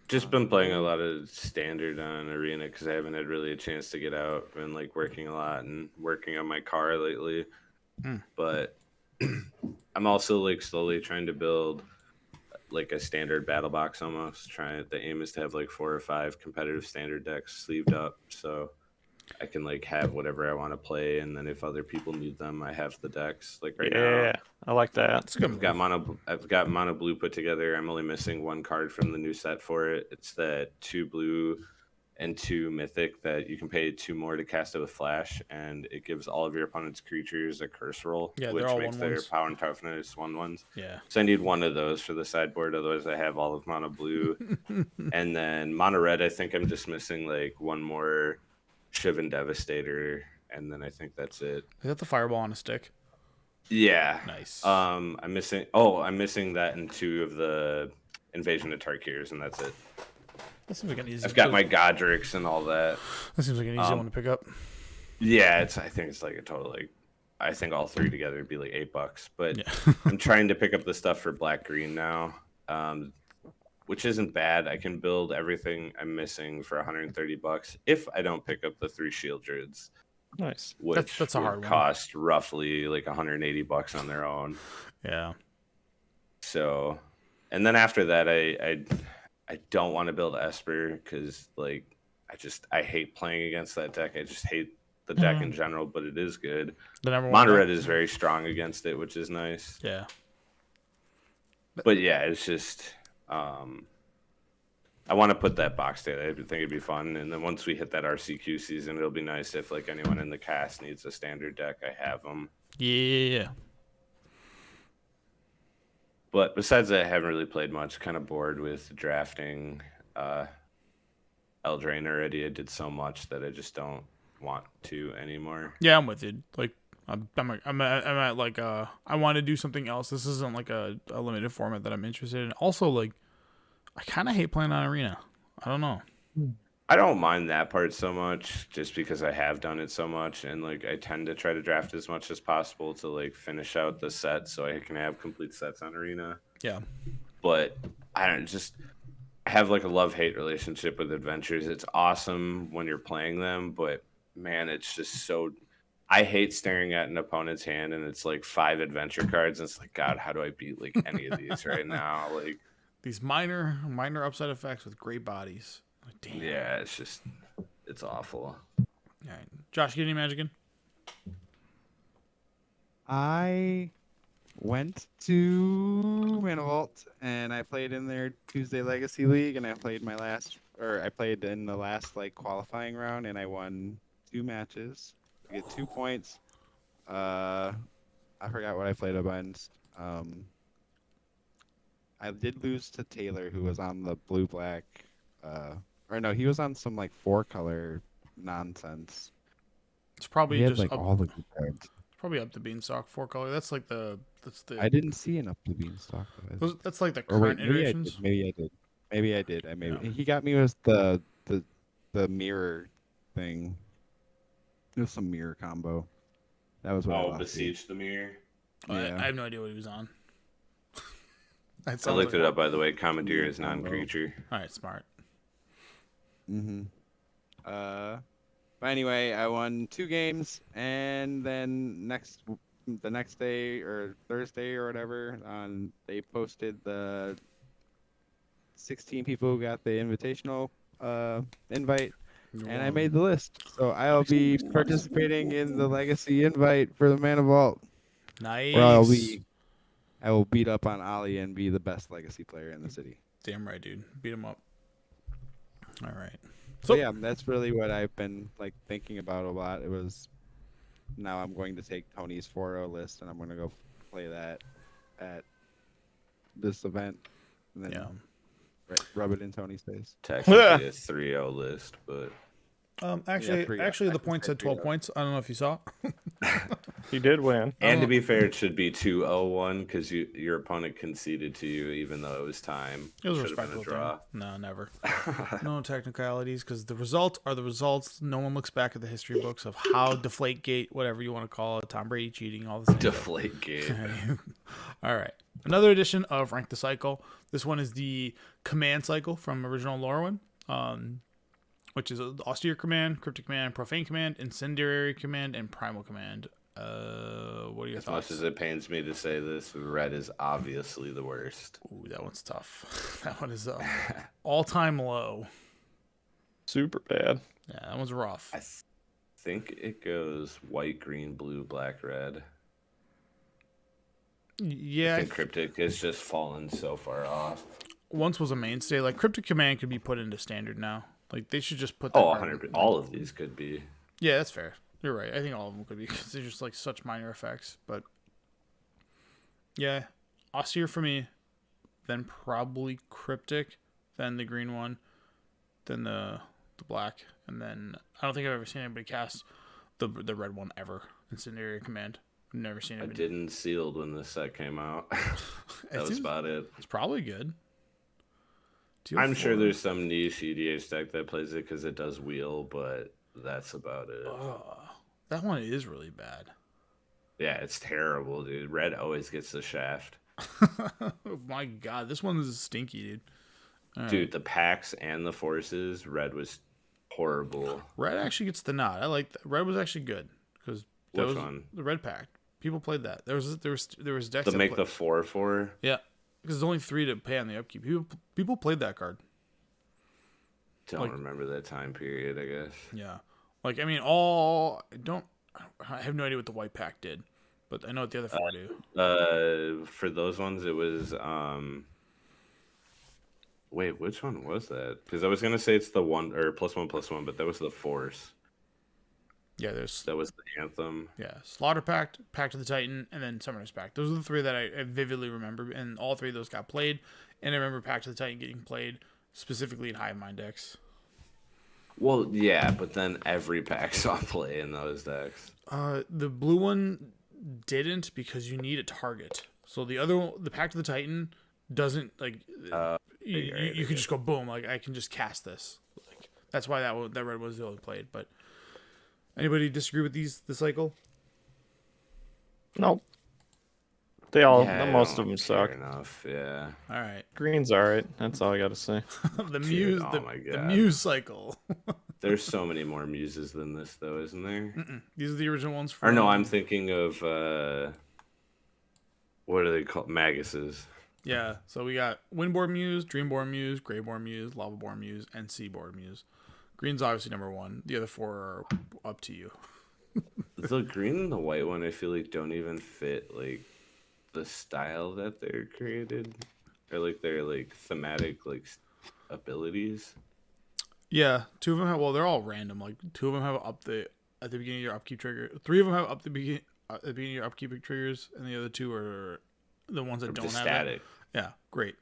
Just been playing a lot of standard on Arena because I haven't had really a chance to get out. Been like working a lot and working on my car lately. But I'm also like slowly trying to build like a standard battle box almost. The aim is to have like 4 or 5 competitive standard decks sleeved up, so I can like have whatever I want to play, and then if other people need them, I have the decks. Like right now, I like that. That's a good. I've got mono blue put together. I'm only missing 1 card from the new set for it. It's that 2 blue and 2 mythic that you can pay 2 more to cast it with flash, and it gives all of your opponent's creatures a curse roll, Yeah, which they're all makes their 1/1s. power and toughness 1/1s. Yeah. So I need 1 of those for the sideboard. Otherwise, I have all of mono blue, and then mono red. I think I'm just missing like 1 more Shivan Devastator, and then I think that's it. Is that the fireball on a stick? Yeah. Nice. I'm missing that and 2 of the Invasion of Tarkirs, and that's it. That seems like an easy. I've got my Godric's and all that. That seems like an easy one to pick up. Yeah, I think it's like a total like. I think all 3 together would be like $8, but Yeah. I'm trying to pick up the stuff for black green now, which isn't bad. I can build everything I'm missing for $130 if I don't pick up the 3 shield druids. Nice. Which That's a would hard one. cost roughly like $180 on their own. Yeah. So, and then after that, I don't want to build Esper because like I hate playing against that deck. I just hate the deck in general, but it is good. The number 1 Mono deck? red is very strong against it, which is nice. Yeah. But yeah, it's just I want to put that box together. I think it'd be fun. And then once we hit that RCQ season, it'll be nice if like anyone in the cast needs a standard deck, I have them. Yeah. But besides that, I haven't really played much. Kind of bored with drafting Eldraine already. I did so much that I just don't want to anymore. Yeah, I'm with you. Like, I'm at like I want to do something else. This isn't like a limited format that I'm interested in. Also, like, I kind of hate playing on Arena. I don't know. I don't mind that part so much, just because I have done it so much, and like I tend to try to draft as much as possible to like finish out the set so I can have complete sets on Arena. Yeah. But I don't just have like a love-hate relationship with adventures. It's awesome when you're playing them, but man, it's just so. I hate staring at an opponent's hand and it's like 5 adventure cards, and it's like, God, how do I beat like any of these right now? Like These minor upside effects with great bodies. Like, damn. yeah, it's awful. All right, Josh, you get any magic in? I went to Mana Vault and I played in their Tuesday Legacy League, and I played in the last like qualifying round, and I won 2 matches. I get 2 points. I forgot what I played against. I did lose to Taylor, who was on the blue black. Or no, he was on some like 4-color nonsense. It's probably He had just like up, all the good cards. probably up the beanstalk 4-color. That's the I didn't see an up the beanstalk. that's like the Or wait, current iterations. maybe I did. He got me with the mirror thing. It was some mirror combo. That was what I lost to. Besiege the Mirror. Yeah. I have no idea what he was on. I looked it up, by the way. Commandeer is non-creature. All right, smart. Mm-hmm. But anyway, I won 2 games, and then the next day or Thursday or whatever, they posted the 16 people who got the invitational invite, and I made the list. So I'll be participating in the Legacy invite for the Mana Vault. Nice. Where I will beat up on Ollie and be the best Legacy player in the city. Damn right, dude. Beat him up. All right. So yeah, that's really what I've been like thinking about a lot. It was now I'm going to take Tony's 4-0 list and I'm going to go play that at this event, and then rub it in Tony's face. Technically a 3-0 list, but Actually, three. the I point said said 12 3-0. points. I don't know if you saw. He did win. And to be fair, it should be 2-0-1 because your opponent conceded to you, even though it was time. It was a Should have been a respectable draw. thing. No, never. No technicalities, because the results are the results. No one looks back at the history books of how Deflategate, whatever you want to call it, Tom Brady cheating, all the same. Deflate game. All right. Another edition of Rank the Cycle. This one is the command cycle from original Lorwyn, which is Austere Command, Cryptic Command, Profane Command, Incendiary Command, and Primal Command. What are your As thoughts? much as it pains me to say this, red is obviously the worst. Ooh, that one's tough. That one is all-time low. Super bad. Yeah, that one's rough. I think it goes white, green, blue, black, red. Yeah, I think Cryptic has just fallen so far off. once was a mainstay. Like Cryptic Command could be put into standard now. Like they should just put that. Oh, card- 100%. All of these could be. Yeah, that's fair. You're right. I think all of them could be because they're just like such minor effects. But yeah, Austere for me, then probably Cryptic, then the green one, then the black, and then I don't think I've ever seen anybody cast the red one ever. Incendiary Command. I've never seen I anybody. didn't sealed when this set came out. That was seems- about it. It's probably good. I'm sure TL4. there's some niche EDH deck that plays it because it does wheel, but that's about it. That one is really bad. Yeah, it's terrible, dude. Red always gets the shaft. Oh my god, this one is stinky, dude. All right. Dude, the packs and the forces, red was horrible. Red actually gets the nod. I like that. Red was actually good because that Which was one? the red pack. People played that. There was decks To that make play- the 4/4. yeah, because there's only 3 to pay on the upkeep. People played that card. Don't Like- remember that time period, I guess. Yeah, like I mean, I have no idea what the white pack did, but I know what the other 4 do. For those ones, it was wait, which one was that? Because I was gonna say it's the one or +1/+1, but that was the force. Yeah, there's That was the anthem. Slaughter Pact, Pact of the Titan, and then Summoner's Pact. Those are the 3 that I vividly remember, and all 3 of those got played. And I remember Pact of the Titan getting played specifically in Hive Mind decks. Well, yeah, but then every pack saw play in those decks. The blue one didn't because you need a target. So the other one, the Pact of the Titan, doesn't like you can just go boom. Like I can just cast this. Like that's why that red was the only played. But anybody disagree with the cycle? Nope. They all, Yeah, I most don't of them care suck. enough. Yeah. All right, Green's alright. That's all I gotta say. the Muse, oh my the God. Muse cycle. There's so many more muses than this, though, isn't there? These are the original ones. Or no, I'm thinking of what are they called? Maguses. Yeah, so we got Windborn Muse, Dreamborn Muse, Greyborn Muse, Lavaborn Muse, and Seaborn Muse. Green's obviously number 1. The other 4 are up to you. The green and the white one, I feel like don't even fit like the style that they're created, or like their like thematic like abilities. Yeah, 2 of them have. Well, they're all random. Like 2 of them have at the beginning of your upkeep trigger. 3 of them have at the beginning of your upkeep triggers, and the other 2 are the ones that Or don't just have static. it. Yeah, great.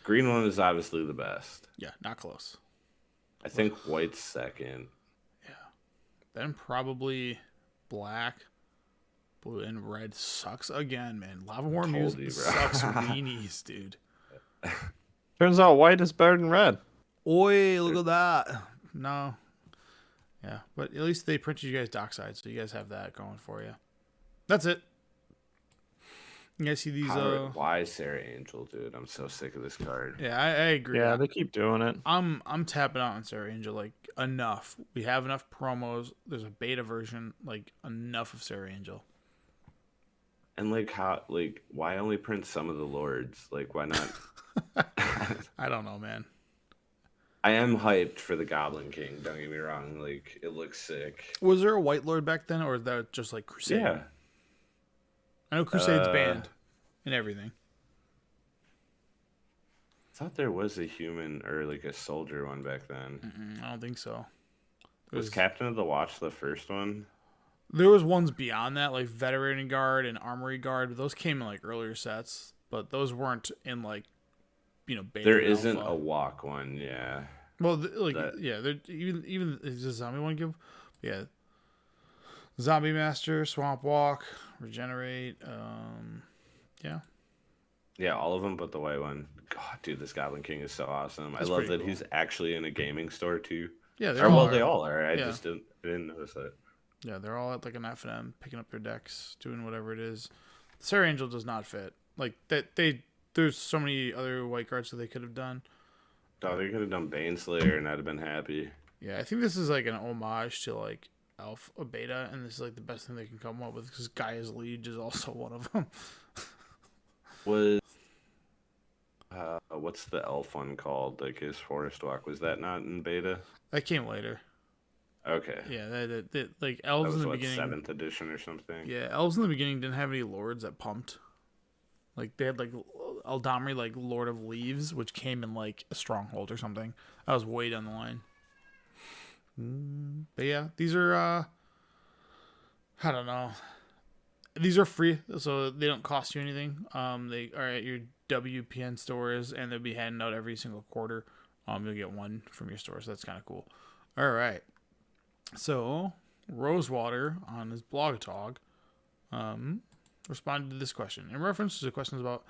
Green one is obviously the best. Yeah, not close. I think white's second. Then probably black, blue, and red sucks again, man. Lava War Muse you, bro. sucks weenies, dude. Turns out white is better than red. Oi, look at that. No. Yeah, but at least they printed you guys Dockside, so you guys have that going for you. That's it. You guys see these? Why Sarah Angel, dude? I'm so sick of this card. Yeah, I agree. Yeah, they keep doing it. I'm tapping out on Sarah Angel like enough. We have enough promos. There's a beta version. Like enough of Sarah Angel. And like how, like why only print some of the lords? Like why not? I don't know, man. I am hyped for the Goblin King. Don't get me wrong. Like it looks sick. Was there a White Lord back then, or is that just like Crusade? Yeah. I know Crusade's banned and everything. I thought there was a human or like a soldier one back then. I don't think so. Was Captain of the Watch the first one? There was ones beyond that, like Veteran Guard and Armory Guard. Those came in like earlier sets, but those weren't in like, beta. There and isn't alpha. a walk one, yeah. Well, yeah, even does zombie one give? Yeah, Zombie Master, Swamp Walk, Regenerate. Yeah. Yeah, all of them but the white one. God, dude, this Goblin King is so awesome. That's I love pretty that cool. he's actually in a gaming store too. Yeah, Or well, they are. all are. I Yeah. just didn't notice that. Yeah, they're all at like an FNM, picking up their decks, doing whatever it is. Sarah Angel does not fit. Like that, there's so many other white cards that they could have done. Oh, they could have done Baneslayer and I'd have been happy. Yeah, I think this is like an homage to like Alpha or Beta, and this is like the best thing they can come up with because Gaia's Liege is also one of them. Was what's the elf one called? Like his Forest Walk, was that not in beta? That came later. Okay. Yeah, that like That elves was in the what, beginning. 7th edition or something. Yeah, elves in the beginning didn't have any lords that pumped. Like they had like Eldamri, like Lord of Leaves, which came in like a stronghold or something. That was way down the line. But yeah, these are I don't know. These are free, so they don't cost you anything. They are at your WPN stores, and they'll be handing out every single quarter. You'll get one from your store, so that's kind of cool. All right. So Rosewater on his blog talk responded to this question in reference to the questions about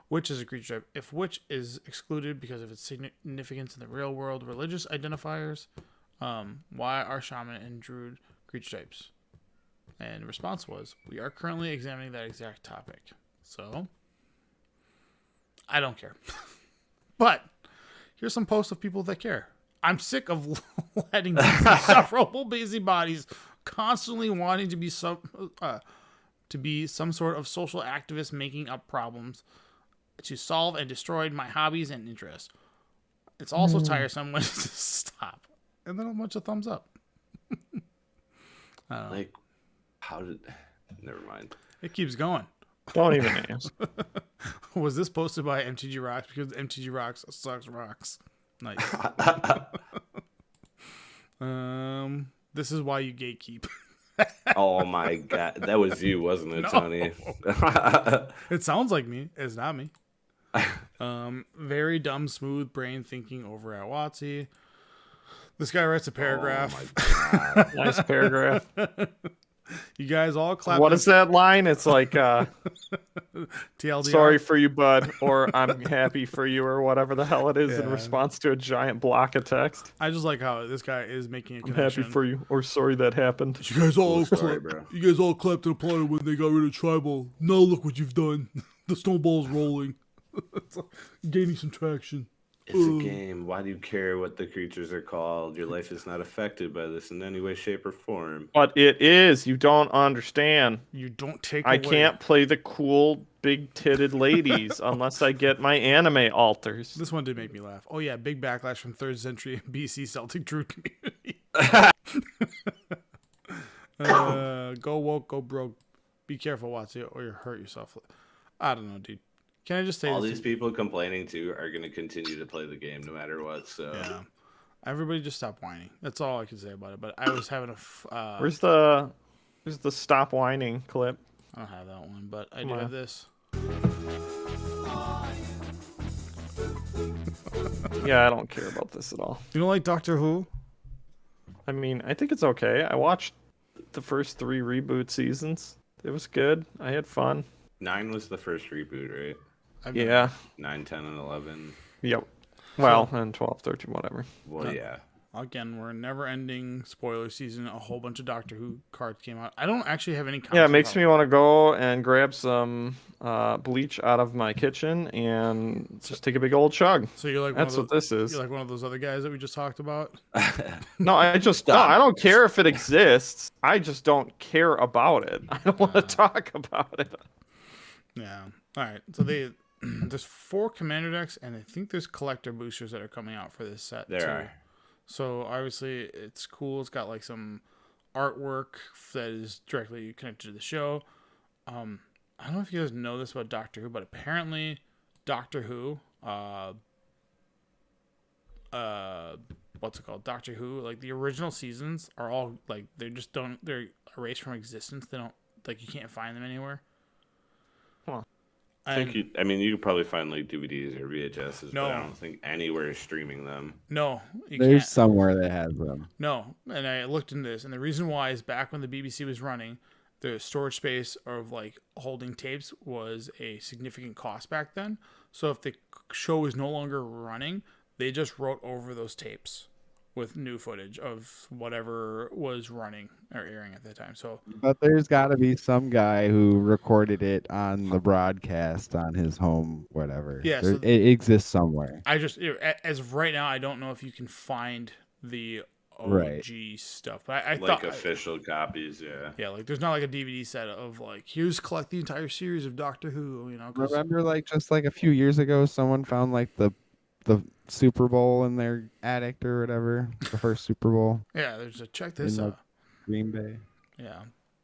which is a creature type. If which is excluded because of its significance in the real world religious identifiers, why are shaman and druid creature types? And the response was, we are currently examining that exact topic. So, I don't care. But, here's some posts of people that care. I'm sick of letting these insufferable busybodies constantly wanting to be some sort of social activist making up problems to solve and destroy my hobbies and interests. It's also tiresome when to stop. And then a bunch of thumbs up. Like, how did? Never mind. It keeps going. Don't even ask. Was this posted by MTG Rocks? Because MTG Rocks sucks rocks. Nice. This is why you gatekeep. Oh my god, that was you, wasn't it, No. Tony? It sounds like me. It's not me. Very dumb, smooth brain thinking over at Watsy. This guy writes a paragraph. Oh my god. Nice paragraph. You guys all clap. What is that line? It's like, TLDR? sorry for you, bud, or I'm happy for you, or whatever the hell it is in Yeah. response to a giant block of text. I just like how this guy is making a I'm connection. happy for you, or sorry that happened. You guys all Cool story, bro. You guys all clapped and applauded when they got rid of tribal. Now look what you've done. The snowball's rolling. It's like gaining some traction. It's a game. Why do you care what the creatures are called? Your life is not affected by this in any way, shape, or form. But it is. You don't understand. You don't take I away. can't play the cool, big-titted ladies unless I get my anime altars. This one did make me laugh. Oh yeah, big backlash from 3rd century BC Celtic Druid community. Go woke, go broke. Be careful, Watsy, or you hurt yourself. I don't know, dude. Can I just say All this? these people complaining too are going to continue to play the game no matter what. So Yeah. Everybody just stop whining. That's all I can say about it. But I was having a. Where's the stop whining clip? I don't have that one, but I do Come on. have this. Yeah, I don't care about this at all. You don't like Doctor Who? I mean, I think it's okay. I watched the first 3 reboot seasons. It was good. I had fun. 9 was the first reboot, right? Yeah. 9, 10, and 11. Yep. Well, and 12, 13, whatever. Well, yeah. Again, we're a never-ending spoiler season. A whole bunch of Doctor Who cards came out. I don't actually have any. Yeah, it makes me want to go and grab some bleach out of my kitchen and just take a big old chug. So you're like That's one of what this is. You're like one of those other guys that we just talked about. No, I don't care if it exists. I just don't care about it. I don't want to talk about it. Yeah. All right. So there's 4 commander decks, and I think there's collector boosters that are coming out for this set. There too. are. So obviously it's cool. It's got like some artwork that is directly connected to the show. I don't know if you guys know this about Doctor Who, but apparently Doctor Who, what's it called? Doctor Who, like the original seasons are all like they're erased from existence. They don't, like, you can't find them anywhere. Huh. I mean, you could probably find like DVDs or VHSs, No. but I don't think anywhere is streaming them. No, you There's can't. somewhere that has them. No, and I looked into this, and the reason why is back when the BBC was running, the storage space of like holding tapes was a significant cost back then. So if the show is no longer running, they just wrote over those tapes with new footage of whatever was running or airing at the time. So, But there's got to be some guy who recorded it on the broadcast on his home, whatever. Yeah, There, so- it exists somewhere. I just, as of right now, I don't know if you can find the OG Right. stuff. But I Like thought, official copies, yeah. yeah, like there's not like a DVD set of like, here's collect the entire series of Doctor Who, 'cause- Remember, like just like a few years ago, someone found like the Super Bowl in their attic or whatever, the first Super Bowl yeah, there's a check this in like out. Green Bay. Yeah.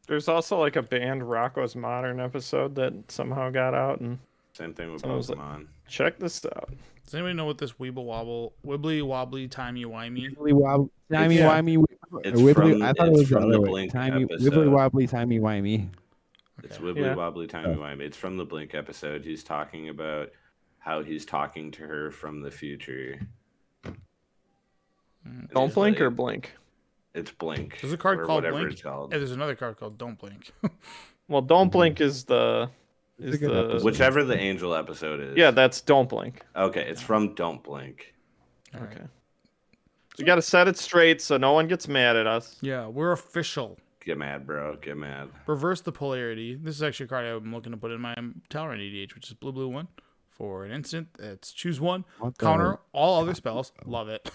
There's also like a band Rocco's Modern episode that somehow got out, and Same thing with Someone was like- Pokemon. check this out. Does anybody know what this wibbly wobbly timey wimey? Wibbly wobbly, timey Yeah. wimey. It's Wibbly. from- I thought it it's was the from other the way. Blink Timey, episode. wibbly wobbly, timey wimey. It's Okay. wibbly Yeah. wobbly timey wimey. It's from the Blink episode. He's talking about how he's talking to her from the future. And Don't he's blink or like- blink. It's Blink. There's a card or called whatever Blink. it's called. And there's another card called Don't Blink. Well, Don't Blink is the It's a good episode. Whichever the Angel episode is. yeah, that's Don't Blink. Okay, it's from Don't Blink. All right. Okay. You got to set it straight so no one gets mad at us. Yeah, we're official. Get mad, bro. Get mad. Reverse the polarity. This is actually a card I'm looking to put in my Talrand EDH, which is blue 1. For an instant, it's choose one, What the- counter all other spells. Love it.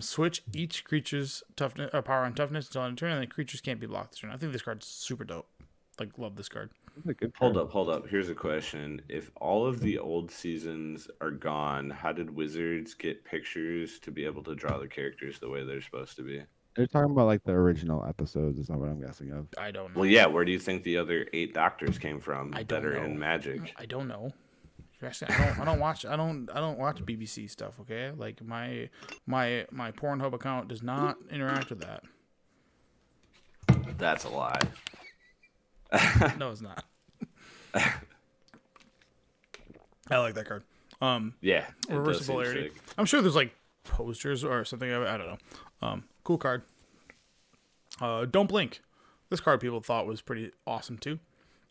Switch each creature's toughness, power and toughness until end of turn, and then creatures can't be blocked this turn. I think this card's super dope. Like, love this card. That's a good Hold card. up, hold up. Here's a question. If all of the old seasons are gone, how did Wizards get pictures to be able to draw the characters the way they're supposed to be? They're talking about like the original episodes. Is not what I'm guessing of. I don't know. Well, yeah, where do you think the other 8 doctors came from I that don't are know. in Magic? I don't know. You're asking- I don't watch BBC stuff. Okay, like my Pornhub account does not interact with that. That's a lie. No, it's not. I like that card. Yeah. it does Reverse seem polarity. sick. I'm sure there's like posters or something of it. I don't know. Cool card. Don't blink. This card people thought was pretty awesome too.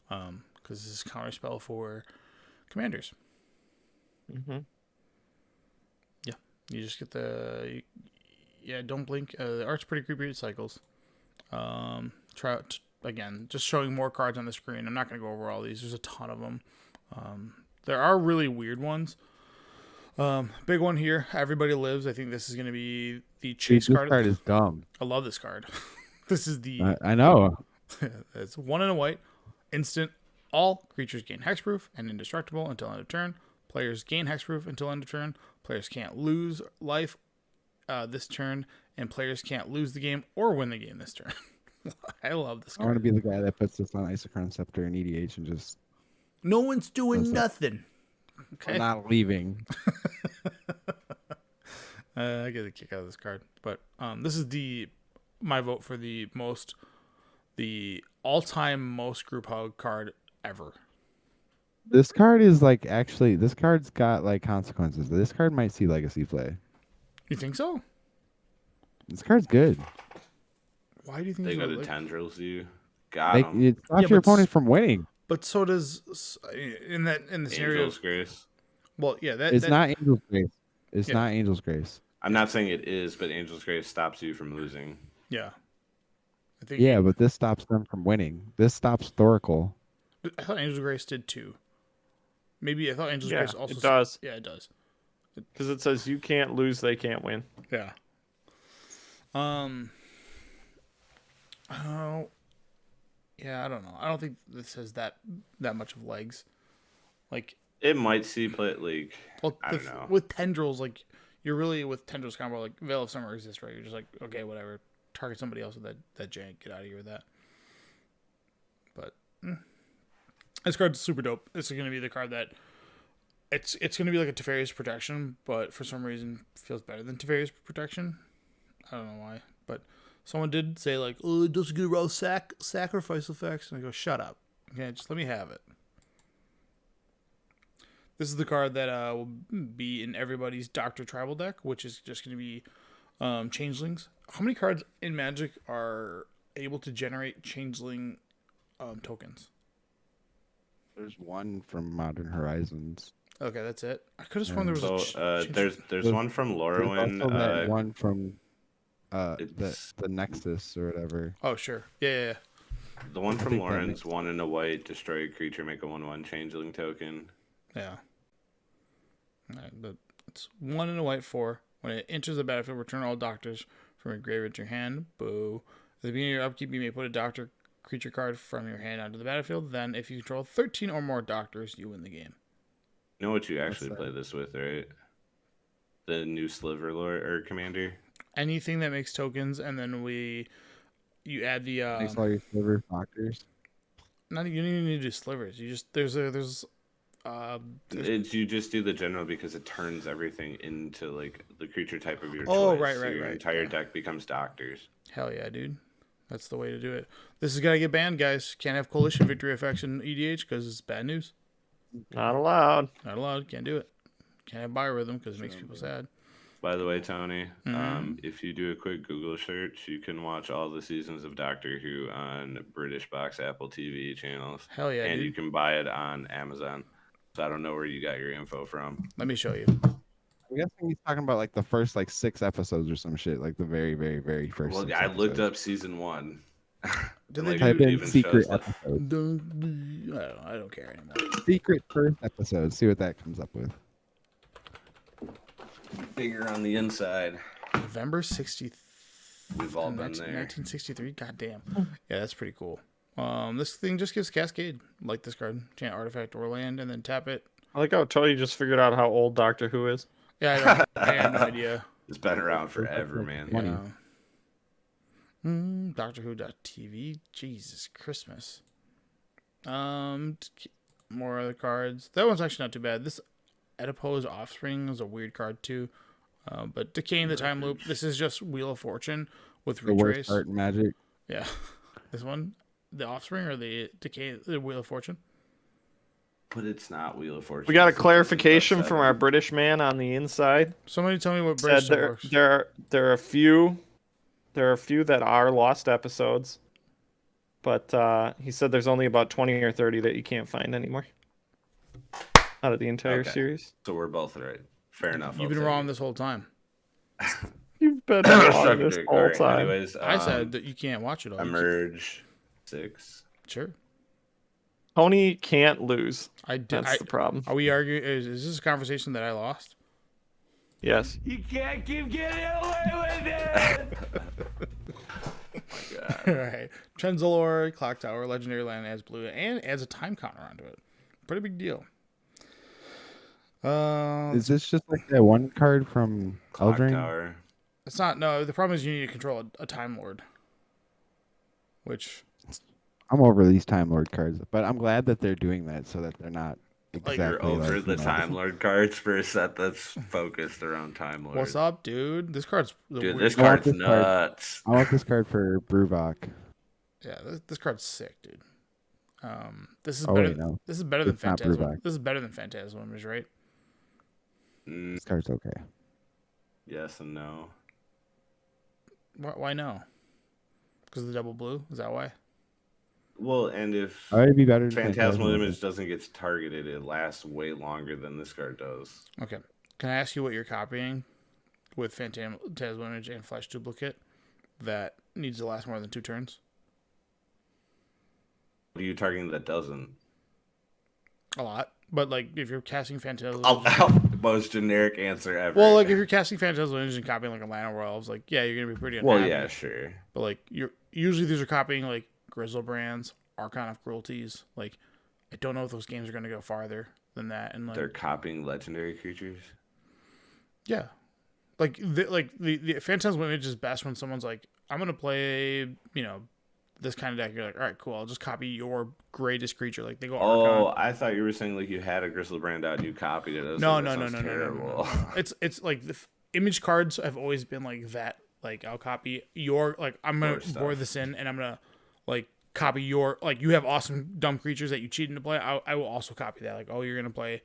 Because this is counter spell for commanders. Mm-hmm. Yeah, you just get don't blink. The art's pretty creepy. It cycles. Again, just showing more cards on the screen. I'm not gonna go over all these. There's a ton of them. There are really weird ones. Big one here. Everybody lives. I think this is gonna be the chase This card. card is dumb. I love this card. This is the I know. it's 1 and a white. Instant. All creatures gain hexproof and indestructible until end of turn. Players gain hexproof until end of turn. Players can't lose life this turn, and players can't lose the game or win the game this turn. I love this I want to card. be the guy that puts this on Isochron Scepter and EDH and just No one's doing That's nothing. Okay. I'm not leaving. I get a kick out of this card, but this is my vote for the all-time most group hug card ever. This card is like actually. This card's got like consequences. This card might see legacy play. You think so? This card's good. Why do you think They so? go to Like- tendrils you. Got Like, 'em. it stops Yeah, your but opponent from winning. But so does in the scenario. Angel's Grace. Well, yeah, It's not Angel's Grace. It's Yeah. not Angel's Grace. I'm not saying it is, but Angel's Grace stops you from losing. Yeah, I think. Yeah, but this stops them from winning. This stops Thoracle. I thought Angel's Grace did too. Maybe I thought Angel's Yeah, Grace also. it does. Yeah, it does. Because it says you can't lose, they can't win. Yeah. Oh. Yeah, I don't know. I don't think this has that much of legs. Like, It might see play like well, I don't know. with tendrils, like you're really with tendrils combo. Like Veil of Summer exists, right? You're just like, okay, whatever. Target somebody else with that jank. Get out of here with that. But this card's super dope. This is gonna be the card that it's gonna be like a Teferi's Protection, but for some reason feels better than Teferi's Protection. I don't know why, but someone did say like, oh, it doesn't get raw sacrifice effects, and I go, shut up. Okay, just let me have it. This is the card that will be in everybody's Doctor Tribal deck, which is just going to be Changelings. How many cards in Magic are able to generate Changeling tokens? There's one from Modern Horizons. Okay, that's it. I could have sworn there was So there's one from Lorwyn. There's also that one from the It's Nexus or whatever. Oh, sure. Yeah. the one I from think that Lawrence, 1 and a white, destroy a creature, make a 1/1 changeling token. Yeah. Alright, but it's 1 and a white 4. When it enters the battlefield, return all doctors from your graveyard to your hand. Boo. At the beginning of your upkeep, you may put a doctor creature card from your hand onto the battlefield. Then, if you control 13 or more doctors, you win the game. You know what you actually that? play this with, right? The new Sliver Lord or Commander. Anything that makes tokens, and then you add the Makes all your silver doctors. not you don't even need to do slivers. You just there's You just do the general because it turns everything into like the creature type of your Oh, choice. right, So right, your right, entire yeah. deck becomes doctors. hell yeah, dude. That's the way to do it. This is gonna get banned, guys. Can't have coalition victory effects in EDH because it's bad news. Not allowed. Not allowed. Can't do it. Can't have biorhythm because it makes people sad. By the way, Tony, Mm-hmm. if you do a quick Google search, you can watch all the seasons of Doctor Who on British Box Apple TV channels. Hell yeah, And dude. you can buy it on Amazon. So I don't know where you got your info from. Let me show you. I'm guessing he's talking about like the first like 6 episodes or some shit, like the very, very, very first. Well, 6 I looked episodes. up season 1. Did Like, they Type do? in even secret shows that- episode. I don't care anymore. Secret first episode. See what that comes up with. Bigger on the inside. November 60th. We've all been there. 1963. God damn. Yeah, that's pretty cool. This thing just gives Cascade, like this card. Chant artifact or land, and then tap it. I like how Tony just figured out how old Doctor Who is. Yeah, I have no idea. It's been around forever, man. Funny. Doctor Who.tv. Jesus Christmas. More other cards. That one's actually not too bad. This Oedipus Offspring is a weird card too. But Decaying the Time Loop. This is just Wheel of Fortune with The worst retrace. art in Magic. Yeah. This one, the Offspring or the Wheel of Fortune. But it's not Wheel of Fortune. We got a It's clarification about from 7. our British man on the inside. Somebody tell me what Said British there works. there are a few that are lost episodes, but he said there's only about 20 or 30 that you can't find anymore out of the entire Okay. series. So we're both right. Fair enough. You've been wrong this whole time. You've been Suck wrong a this dick. whole Alright, time. anyways, I said that you can't watch it all. Emerge 6. Sure. Tony can't lose. I did. That's the problem. Are we arguing? Is this a conversation that I lost? Yes. You can't keep getting away with it. All right. Trenzalore, Clock Tower, Legendary Land adds blue and adds a time counter onto it. Pretty big deal. Is this just like that one card from Clock Eldraine? Tower. It's not. No, the problem is you need to control a Time Lord. Which I'm over these Time Lord cards, but I'm glad that they're doing that so that they're not exactly You're over like, the you know, Time Lord cards for a set that's focused around Time Lord. what's up, dude? This card's Dude, weird. this I want card's this card. nuts. I want this card for Bruvok. Yeah, this card's sick, dude. This is Oh, better. wait, no. This is better than It's not Phantasm. Bruvok. This is better than Phantasm Image, right? Mm, This card's okay. yes and no. Why no? Because of the double blue. Is that why? Well, and if I'd be better than Phantasmal Image doesn't get targeted, it lasts way longer than this card does. Okay. Can I ask you what you're copying with Phantasmal Image and Flash Duplicate that needs to last more than 2 turns? What are you targeting that doesn't? A lot. But, like, if you're casting Phantasmal Most generic answer ever. well, like, if you're casting Phantasmal Image and copying, like, a Llanowar Elves, like, yeah, you're going to be pretty unhappy. well, yeah, sure. But, like, usually these are copying, like, Grizzlebrands, Archon of Cruelties. Like, I don't know if those games are going to go farther than that. And, like, They're copying legendary creatures. yeah. Like, the Phantasmal Image is best when someone's like, I'm going to play, this kind of deck. You're like, all right, cool. I'll just copy your greatest creature. Like, they go Oh, Archon. I thought you were saying like you had a Grizzlebrand out and you copied it. I was No. like, that sounds terrible. It's like the image cards have always been like that. Like, I'll copy your, like, I'm going to board this in and I'm going to, like, copy your, like, you have awesome dumb creatures that you cheat into play. I will also copy that. Like, oh, you're going to play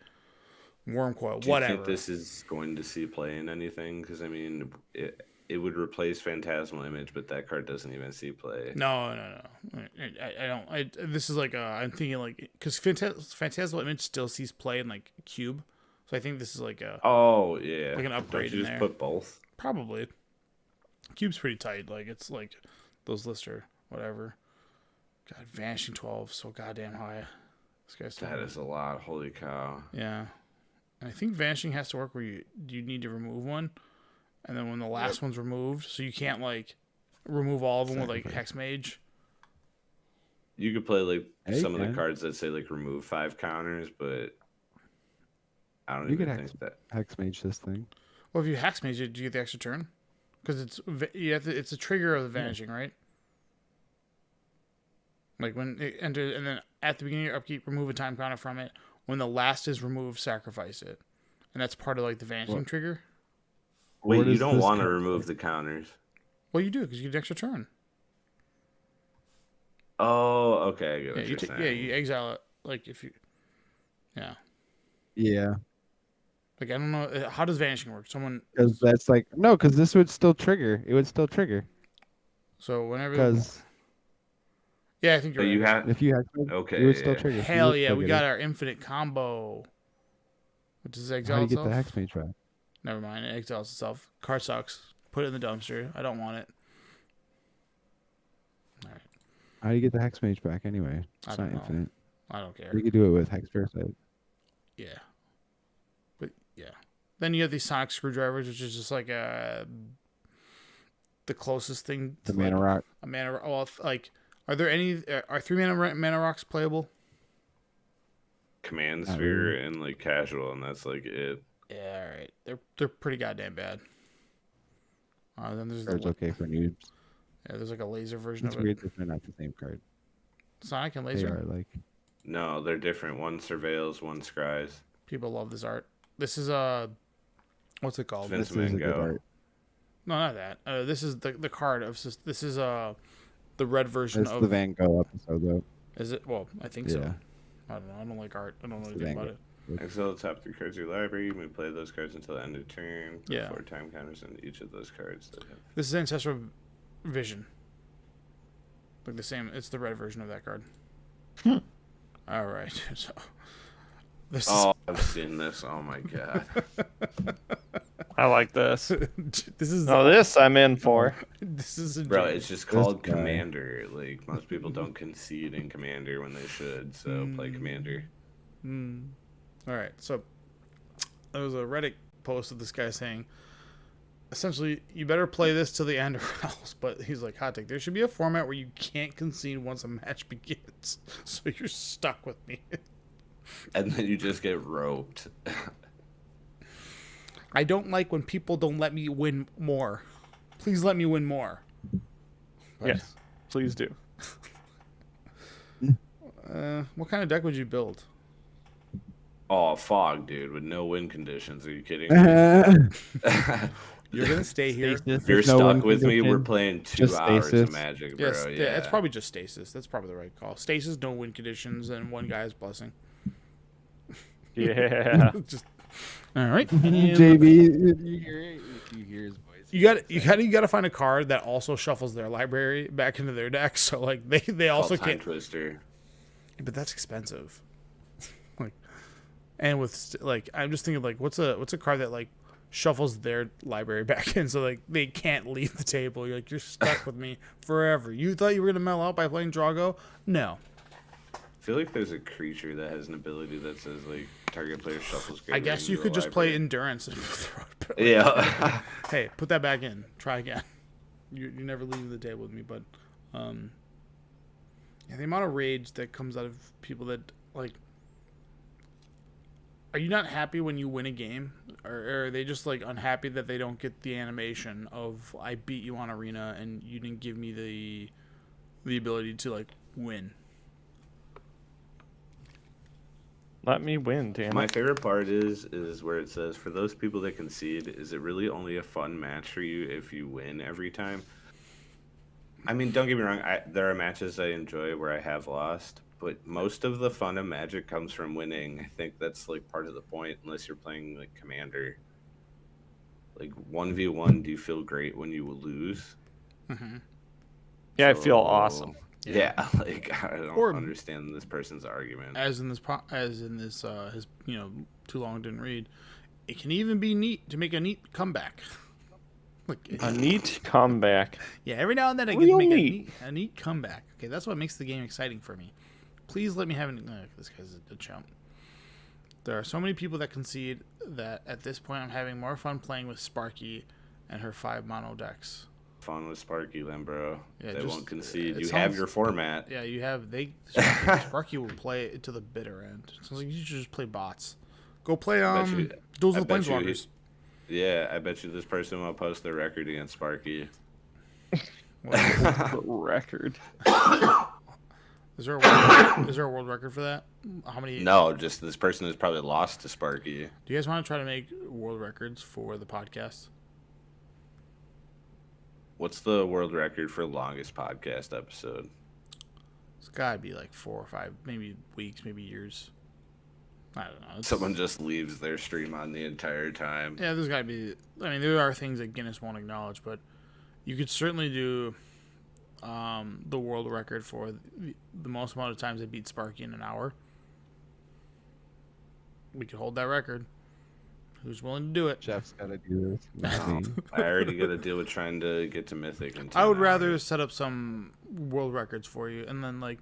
Worm coil, Do you whatever. think this is going to see play in anything? Because I mean, it would replace Phantasmal Image, but that card doesn't even see play. No. I don't. This is like I'm thinking like because Phantasmal Image still sees play in like Cube, so I think this is like a Oh yeah, like an upgrade Don't you in just there. put both? Probably. Cube's pretty tight. Like it's like those lists are whatever. God, Vanishing 12 so goddamn high. This guy's That is a lot. Holy cow! Yeah. And I think Vanishing has to work where you need to remove one, and then when the last one's removed, so you can't like remove all of them with like Hex Mage. You could play like Yeah, some you of the can. cards that say like remove 5 counters, but I don't You even could think that. Hex Mage this thing. Well, if you Hex Mage it, do you get the extra turn? Because it's a trigger of the Vanishing, right? Like when it enters, and then at the beginning of your upkeep, remove a time counter from it. When the last is removed, sacrifice it, and that's part of like the Vanishing trigger. Wait, What you is don't this want to card remove say? the counters. Well, you do because you get an extra turn. Oh, okay. I get Yeah, what you're saying. you exile it. Like if you, yeah. Yeah, Like I don't know how does Vanishing work. Someone because that's like no, because this would still trigger. It would still trigger so whenever because yeah, I think But you're you right. have if you Hex Mage, okay. it would still Yeah. trigger. You Hell would yeah, still we get got it. our infinite combo. Which is How exile do you get itself. the Hex Mage back? Never mind, it exiles itself. Card sucks. Put it in the dumpster. I don't want it. Alright. How do you get the Hex Mage back anyway? I It's don't not know. infinite. I don't care. You could do it with Hex Parasite. Yeah. But yeah. Then you have these sonic screwdrivers, which is just like the closest thing The to Mana like Rock. a mana. Well, like, are there any? Are 3 mana rocks playable? Command Not sphere and like casual, and that's like it. Yeah, all right. They're pretty goddamn bad. Then there's Card's okay for noobs. yeah, there's like a laser version It's of weird it. that they're not the same card. Sonic and They laser. are like No, they're different. One surveils, one scries. People love this art. This is what's it called? Vince this is a good Mango. art. No, not that. This is the card of this is the red version It's of the Van Gogh episode though. Is it? Well, I think Yeah. so. I don't know. I don't like art. I don't know It's anything the about it. Exile the top 3 cards of your library. You may play those cards until the end of turn. Put Yeah. 4 time counters into each of those cards that have. This is Ancestral Vision. Like the same. It's the red version of that card. All right. So this Oh, I've seen this. Oh my god. I like this. is this is No, this I'm in for. this is a Bro, joke. it's just called guy. Commander. Like, most people don't concede in Commander when they should, so play Commander. All right. So there was a Reddit post of this guy saying, essentially, you better play this till the end or else. But he's like, hot take. There should be a format where you can't concede once a match begins, so you're stuck with me. And then you just get roped. I don't like when people don't let me win more. Please let me win more. Yes, please do. What kind of deck would you build? Oh, fog, dude, with no win conditions. Are you kidding? You're gonna stay here. If you're stuck with me, we're playing 2 Just hours of stasis. Magic, bro. Yes, Yeah, yeah, it's probably just stasis. That's probably the right call. Stasis, no win conditions, and one guy's blessing. Yeah. Just all right. JB, you hear his voice. You got to find a card that also shuffles their library back into their deck. So like they also Time can't. Twister. But that's expensive. Like, and with like, I'm just thinking like, what's a card that like shuffles their library back in, so like they can't leave the table. You're like, you're stuck with me forever. You thought you were gonna mellow out by playing Drago? No. I feel like there's a creature that has an ability that says like target player shuffles. I guess you could just play Endurance and throw it back. Yeah. Hey, put that back in. Try again. You never leave the table with me, but yeah, the amount of rage that comes out of people that like. Are you not happy when you win a game, or are they just like unhappy that they don't get the animation of I beat you on Arena and you didn't give me the ability to like win? Let me win, damn My it. favorite part is where it says, for those people that concede, is it really only a fun match for you if you win every time? I mean, don't get me wrong. There are matches I enjoy where I have lost, But most of the fun of Magic comes from winning. I think that's like part of the point, unless you're playing like Commander. Like 1v1, do you feel great when you lose? Yeah, I feel awesome. Yeah, like I don't Or- understand this person's argument. As in this his too long didn't read. It can even be neat to make a neat comeback. Like A neat comeback. yeah, every now and then I get to Real make neat. a neat comeback. Okay, that's what makes the game exciting for me. Please let me have an. This guy's a chump. There are so many people that concede that at this point I'm having more fun playing with Sparky and her 5 mono decks. Fun with Sparky then, bro. Yeah, They just- won't concede. it You have sounds- your format. Yeah, you have Sparky will play it to the bitter end. So like you should just play bots. Go play bet you- Duels I of the bet you Planeswalkers. Yeah, I bet you this person will post their record against Sparky. The record. Is there a world record for that? How many? No, just this person has probably lost to Sparky. Do you guys want to try to make world records for the podcast? What's the world record for longest podcast episode? It's gotta be like 4 or 5, maybe weeks, maybe years. I don't know. It's- Someone just leaves their stream on the entire time. Yeah, there's gotta be. I mean, there are things that Guinness won't acknowledge, but you could certainly do the world record for the most amount of times they beat Sparky in an hour. We could hold that record. Who's willing to do it? Jeff's got to do this. Let's see. I already got to deal with trying to get to Mythic. In 10 I would rather hours. set up some world records for you, and then like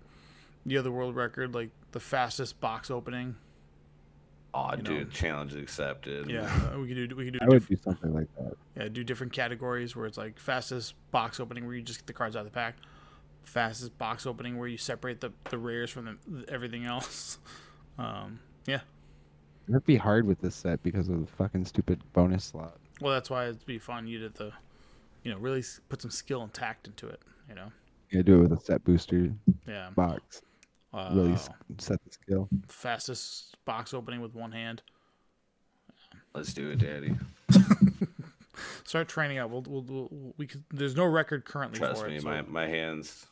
the other world record, like the fastest box opening. Aw, you know. dude, challenge accepted. Yeah, we could do I would do something like that. yeah, do different categories where it's like fastest box opening where you just get the cards out of the pack, fastest box opening where you separate the rares from everything else. Yeah, It'd be hard with this set because of the fucking stupid bonus slot. well that's why it'd be fun. You'd have to, really put some skill and tact into it. You do it with a set booster Yeah. box. Really Uh, set the skill. fastest box opening with one hand. Let's do it, Daddy. Start training out. We could. There's no record currently Trust for me, it. So, my hands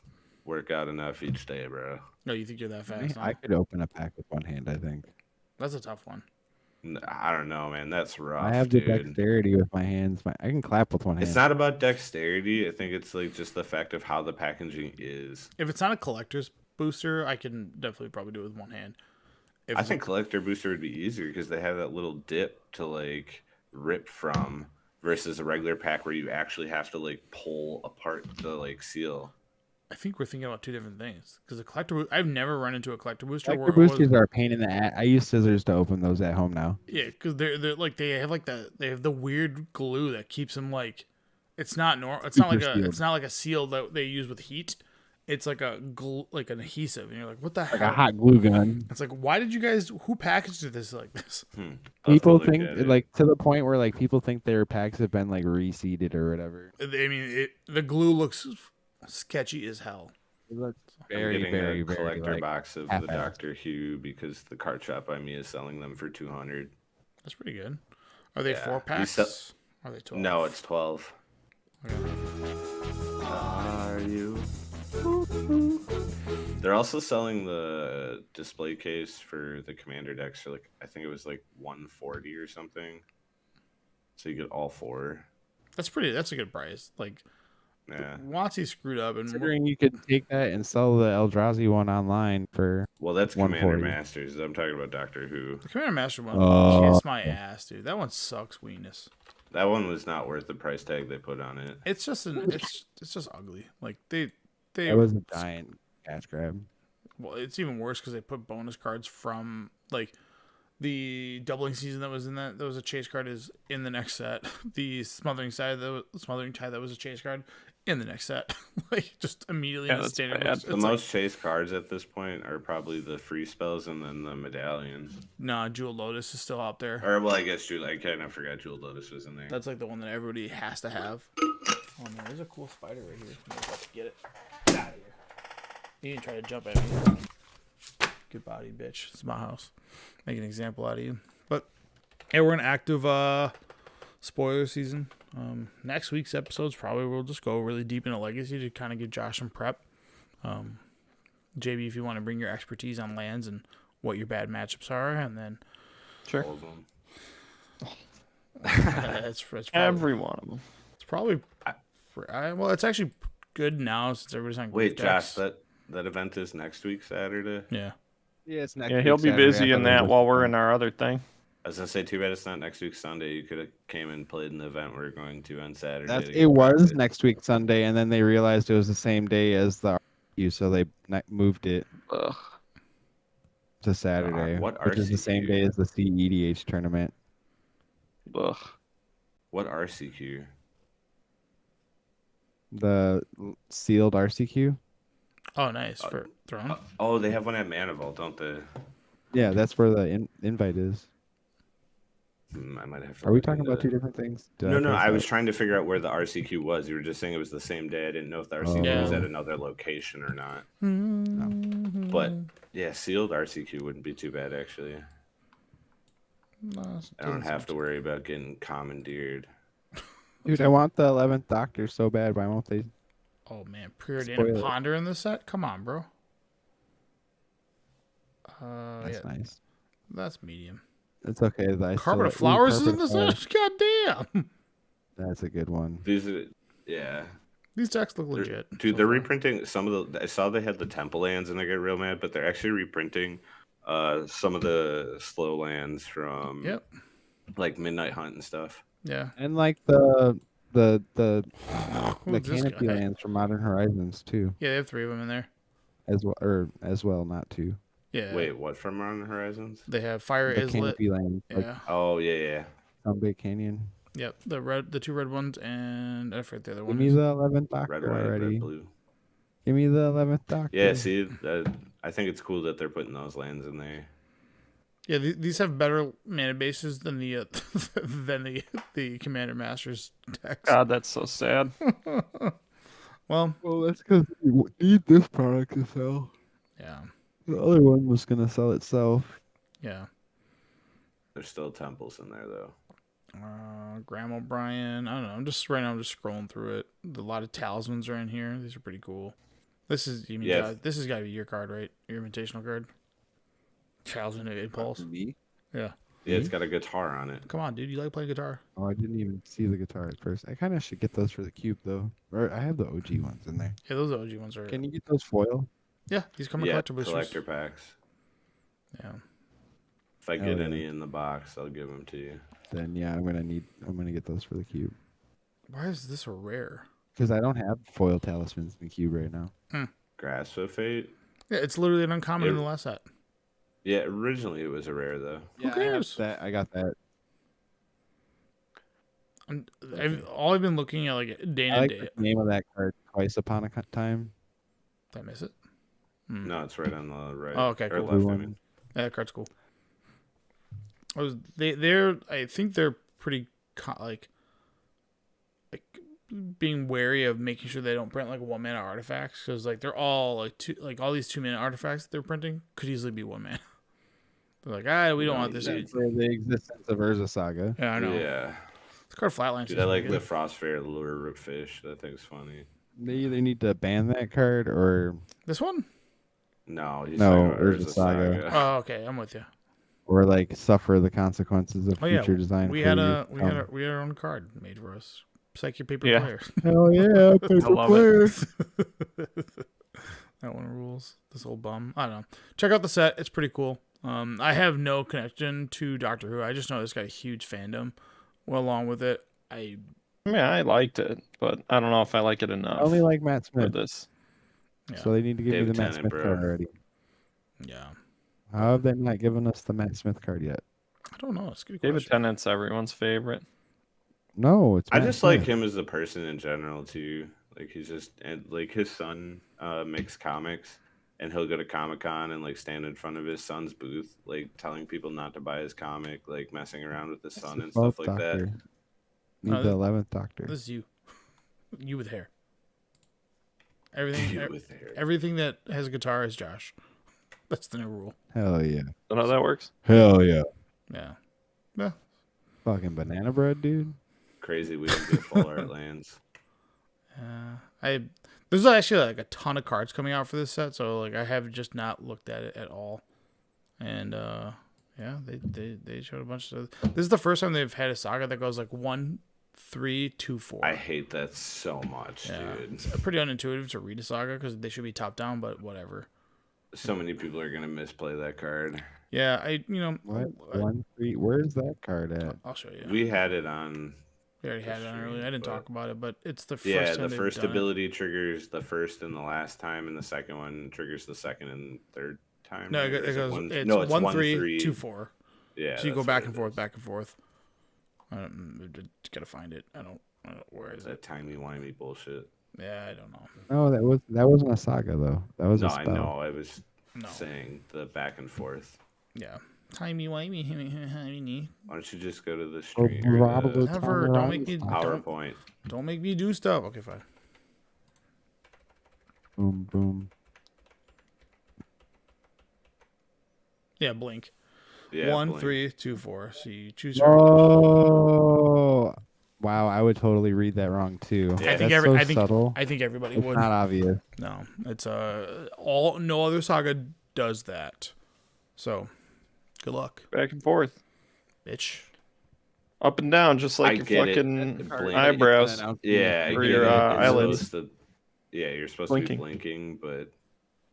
work out enough each day, bro. no, you think you're that fast? I could open a pack with one hand, I think. That's a tough one. I don't know, man. That's rough. I have the dude. dexterity with my hands. I can clap with one hand. It's not about dexterity. I think it's like just the fact of how the packaging is. If it's not a collector's booster, I can definitely probably do it with one hand. If I it's- think collector booster would be easier because they have that little dip to like rip from versus a regular pack where you actually have to like pull apart the like seal. I think we're thinking about two different things. Because a collector, I've never run into a collector booster. Collector where it boosters was- are a pain in the ass. I use scissors to open those at home now. Yeah, because they're like they have the weird glue that keeps them like, it's not normal. It's not like Super it's not like a seal that they use with heat. It's like a glue, like an adhesive, and you're like, what the Like hell? a hot glue gun. It's like, why did you guys? Who packaged this like this? I'll have People to look think at it. like to the point where like people think their packs have been like reseeded or whatever. I mean, the glue looks sketchy as hell. It looks I'm very, getting very, a very collector like, box of the half-assed. Doctor Who because the card shop by me is selling them for 200. That's pretty good. Are they Yeah, 4 you packs? sell- Are they 12? No, it's 12. Okay. Are you? They're also selling the display case for the commander decks for like I think it was like 140 or something. So you get all 4. That's a good price. Like, Yeah. WotC screwed up, and Considering you could take that and sell the Eldrazi one online for Well, that's Commander 140. Masters. I'm talking about Doctor Who. the Commander Master one, Oh. kiss my ass, dude. That one sucks, weenus. That one was not worth the price tag they put on it. It's just it's just ugly. Like they that was a giant cash grab. well, it's even worse because they put bonus cards from like the doubling season that was in that was a chase card is in the next set. The smothering tide that was a chase card in the next set. Like just immediately Yeah, in the that's standard. bad. It's The like, most chase cards at this point are probably the free spells and then the medallions. nah, Jewel Lotus is still out there. Or well, I guess I kind of forgot Jewel Lotus was in there. That's like the one that everybody has to have. Oh man, there's a cool spider right here. I'm about to get it. Get out of here. You didn't try to jump at me. Good body, bitch. It's my house. Make an example out of you. But yeah, we're in active spoiler season. Next week's episodes probably we'll just go really deep into Legacy to kind of give Josh some prep. JB, if you want to bring your expertise on lands and what your bad matchups are, and then Sure. All of them. it's probably, Every one of them. it's probably well, it's actually good now since everybody's on Wait, goof Josh, decks. that event is next week, Saturday. Yeah. Yeah, it's next Yeah, week he'll be Saturday. I busy thought in it was that this while we're weekend. in our other thing. I was gonna say, too bad it's not next week Sunday. You could have came and played in the event we're going to on Saturday. to It get was practice. next week Sunday, and then they realized it was the same day as the RCQ, so they moved it Ugh. to Saturday, what which is the same RCQ? day as the CEDH tournament. Ugh. What RCQ? The sealed RCQ. Oh, nice for Throne. Oh, they have one at Manival, don't they? Yeah, that's where the invite is. I might have to. Are we look talking into about two that. different things? Did No, pass I was out? trying to figure out where the RCQ was. You were just saying it was the same day. I didn't know if the RCQ was Oh. at another location or not. Mm-hmm. But yeah, sealed RCQ wouldn't be too bad actually. No, I don't have to worry about getting commandeered. Dude, I want the 11th Doctor so bad. Why won't they? Oh man, Preordain Spoiler. and Ponder in this set. Come on, bro. That's Yeah, nice. that's medium. It's okay. Carpet of Flowers is in this set. God damn. That's a good one. These are, yeah. These decks look legit. Dude, so they're far. reprinting some of the. I saw they had the Temple lands, and I get real mad. But they're actually reprinting some of the slow lands from Yep. like Midnight Hunt and stuff. Yeah. And like the Who's this canopy guy? lands from Modern Horizons too, Yeah, they have 3 of them in there. as well, not two. Yeah. Wait, what from Modern Horizons? They have Fire The Islet. canopy lands, like Yeah. Oh yeah. Sunbay Canyon. Yep. The 2 red ones, and I forget the other Give one. me is. the 11th Doctor Red, white, already. red, blue. Give me the 11th Doctor. Yeah, see, I think it's cool that they're putting those lands in there. Yeah, these have better mana bases than the than the Commander Masters decks. God, that's so sad. Well, that's because you need this product to sell. yeah, The other one was gonna sell itself. yeah. There's still temples in there though. Graham O'Brien. I don't know. I'm just scrolling through it. A lot of talismans are in here. These are pretty cool. This is this has got to be your card, right? Your invitational card. Talisman Impulse. Me? Yeah. Yeah, it's got a guitar on it. Come on, dude. You like playing guitar? Oh, I didn't even see the guitar at first. I kind of should get those for the cube though. Or I have the OG ones in there. Yeah, those OG ones are. Can you get those foil? Yeah, these come in Yeah, collector boosters. collector packs. Yeah. If I Hell get yeah. any in the box, I'll give them to you. Then yeah, I'm gonna get those for the cube Why is this a rare? because I don't have foil talismans in the cube right now. Grasp of Fate. Yeah, it's literally an uncommon in Yeah. the last set. Yeah, originally it was a rare though. Who cares? I got that. All I've been looking at like day in I and like day. the name of that card twice upon a time. Did I miss it? No, it's right on the right. Oh, okay, or cool. left, I Blue mean. Yeah, that card's cool. They're I think they're pretty like being wary of making sure they don't print like 1 mana artifacts because like they're all like all these 2 mana artifacts that they're printing could easily be 1 mana. They're like, we don't want this. Except for the existence of Urza Saga. Yeah, I know. Yeah. This card flatlines. Dude, I like the Frostfair Lure Root Fish. That thing's funny. They either need to ban that card or This one. No, he's No, talking about Urza Urza Saga. Saga. Oh, okay, I'm with you. like suffer the consequences of Oh yeah, future design. we for had you. we had our own card made for us. Psychic Paper Yeah. Player. Hell yeah, paper love player. That one rules. This old bum. I don't know. Check out the set. It's pretty cool. I have no connection to Doctor Who. I just know this got a huge fandom. Well, along with it, I mean, I liked it, but I don't know if I like it enough I only like Matt for Smith, this. yeah, so they need to give me David the Matt Tennant, Smith bro. card already. yeah. How have they not given us the Matt Smith card yet? I don't know. It's a good David question. Tennant's everyone's favorite. No, it's I Matt just Smith. like him as a person in general too. Like he's just and like his son makes comics, and he'll go to Comic-Con and like stand in front of his son's booth, like telling people not to buy his comic, like messing around with his son and stuff like that. Need No, the 11th Doctor. This is you. You with hair. Everything. You with hair. Everything that has a guitar is Josh. That's the new rule. Hell yeah. Is that how that works? Hell yeah. Yeah. Yeah. Fucking banana bread, dude. Crazy we didn't get full art lands. There's actually like a ton of cards coming out for this set, so like I have just not looked at it at all. And yeah, they showed a bunch of. This is the first time they've had a saga that goes like 1, 3, 2, 4. I hate that so much, dude. It's pretty unintuitive to read a saga because they should be top down, but whatever. So many people are gonna misplay that card. Yeah, What? 1, 3. Where's that card at? I'll show you. We had it on. We already had it on earlier. I didn't talk about it, but it's the first Yeah, time the they've first done ability triggers the first and the last time, and the second one triggers the second and third time. No, right? it Or is goes. one- It's no, 1, 3, 3. 2, 4. Yeah. So you go that's back what and it forth, is. back and forth. Gotta find it. I don't. Where is That it? timey-wimey bullshit. Yeah, I don't know. No, that wasn't a saga though. That was No, a spell. I know. I was No. saying the back and forth. Yeah. Timey wimey. Why don't you just go to the Oh, stream or bravo, the Never. Don't make me. PowerPoint? Don't make me do stuff. Okay, fine. Boom, boom. Yeah, blink. Yeah. 1, blink. 3, 2, 4. So you choose your. Oh, wow! I would totally read that wrong too. Yeah. That's so subtle. I think everybody It's would. not obvious. No, it's no other saga does that. So, good luck, Back and forth, bitch. up and down, just like I your get it. fucking Blink. eyebrows. Yeah, I Or get your, it. It's eyelids. supposed to- yeah, you're supposed Blinking. to be blinking, but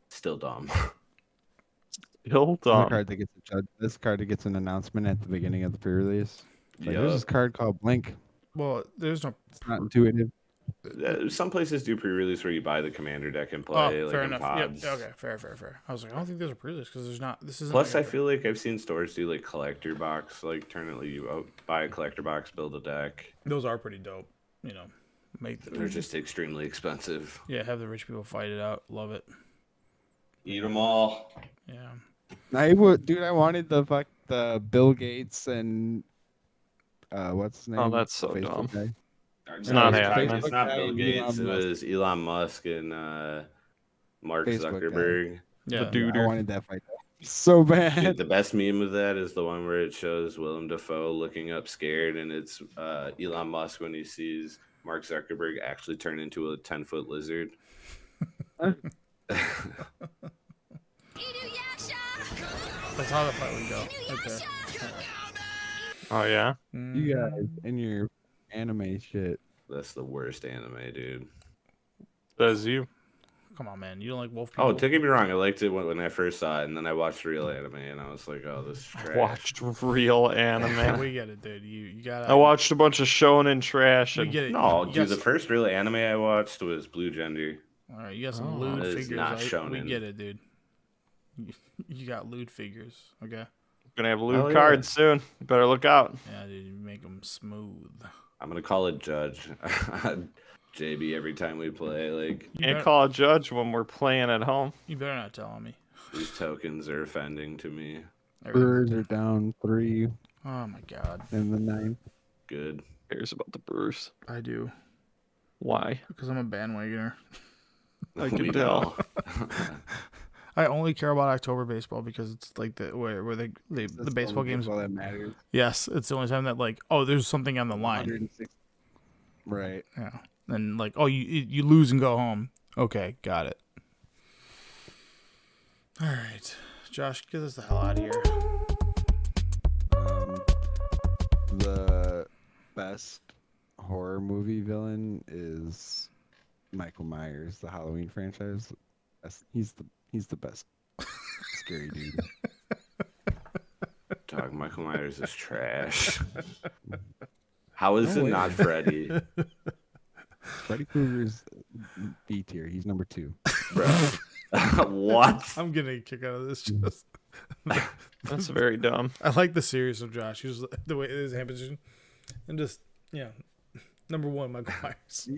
still dumb. Still This dumb. card that gets a judge. This card that gets an announcement at the beginning of the pre-release. It's like, there's this Yup. card called Blink. Well, there's no. It's not intuitive. Some places do pre-release where you buy the commander deck and Oh, play like fair in enough. pods. Yep. Okay, fair. I was like, I don't think there's a pre-release because there's not. This isn't. Plus, like I feel like I've seen stores do like collector box, like turn it, you buy a collector box, build a deck. those are pretty dope. You know, They're just extremely expensive. have the rich people fight it out. Love it. Eat them all. Yeah. Dude, I wanted the Bill Gates and what's his name? Oh, that's so Facebook dumb. guy. It's not happening. It's not Bill Facebook Gates. guy, It Elon was Elon Musk and Mark Facebook guy. Zuckerberg. Yeah. dude. I wanted that fight so Dude, bad. the best meme of that is the one where it shows Willem Dafoe looking up scared, and it's Elon Musk when he sees Mark Zuckerberg actually turn into a 10-foot lizard. That's how the fight would go. Right there. Oh yeah. You guys and your anime shit. That's the worst anime, dude. Says you. Come on, man. You don't like wolf people? Oh, don't get me wrong. I liked it when I first saw it, and then I watched real anime, and I was like, "Oh, this is trash." Watched real Yeah, anime. we get it, dude. You gotta. I watched a bunch of shonen trash. We And get it. No, You dude. got The first real anime I watched was Blue Gender. All right, you got some Oh. lewd That is figures. not We shonen. get it, dude. You got lewd figures. Okay. gonna have Oh, loot yeah. cards soon. You better look out. Yeah, dude. You make them smooth. I'm gonna call it Judge. JB every time we play. Like You Can't better, call a judge when we're playing at home. you better not tell on me. these tokens are offending to me. Brewers are down 3 Oh my god. in the 9th. Good. Who cares about the Brewers? I do Why? because I'm a bandwagoner. I We can tell. know. I only care about October baseball because it's like where the That's baseball only games. all that matters. Yes, it's the only time that like there's something on the line. 106. Right. Yeah, and like you lose and go home. Okay, got it. All right, Josh, get us the hell out of here. The best horror movie villain is Michael Myers, the Halloween franchise. He's the best scary dude. Dog, Michael Myers is trash. How is No it way. not Freddy? Freddy Krueger's B tier. He's number 2. Bro. What? I'm getting a kick out of this. Just That's very dumb. I like the series of Josh. He was the way his hand position, and just number 1, Michael Myers.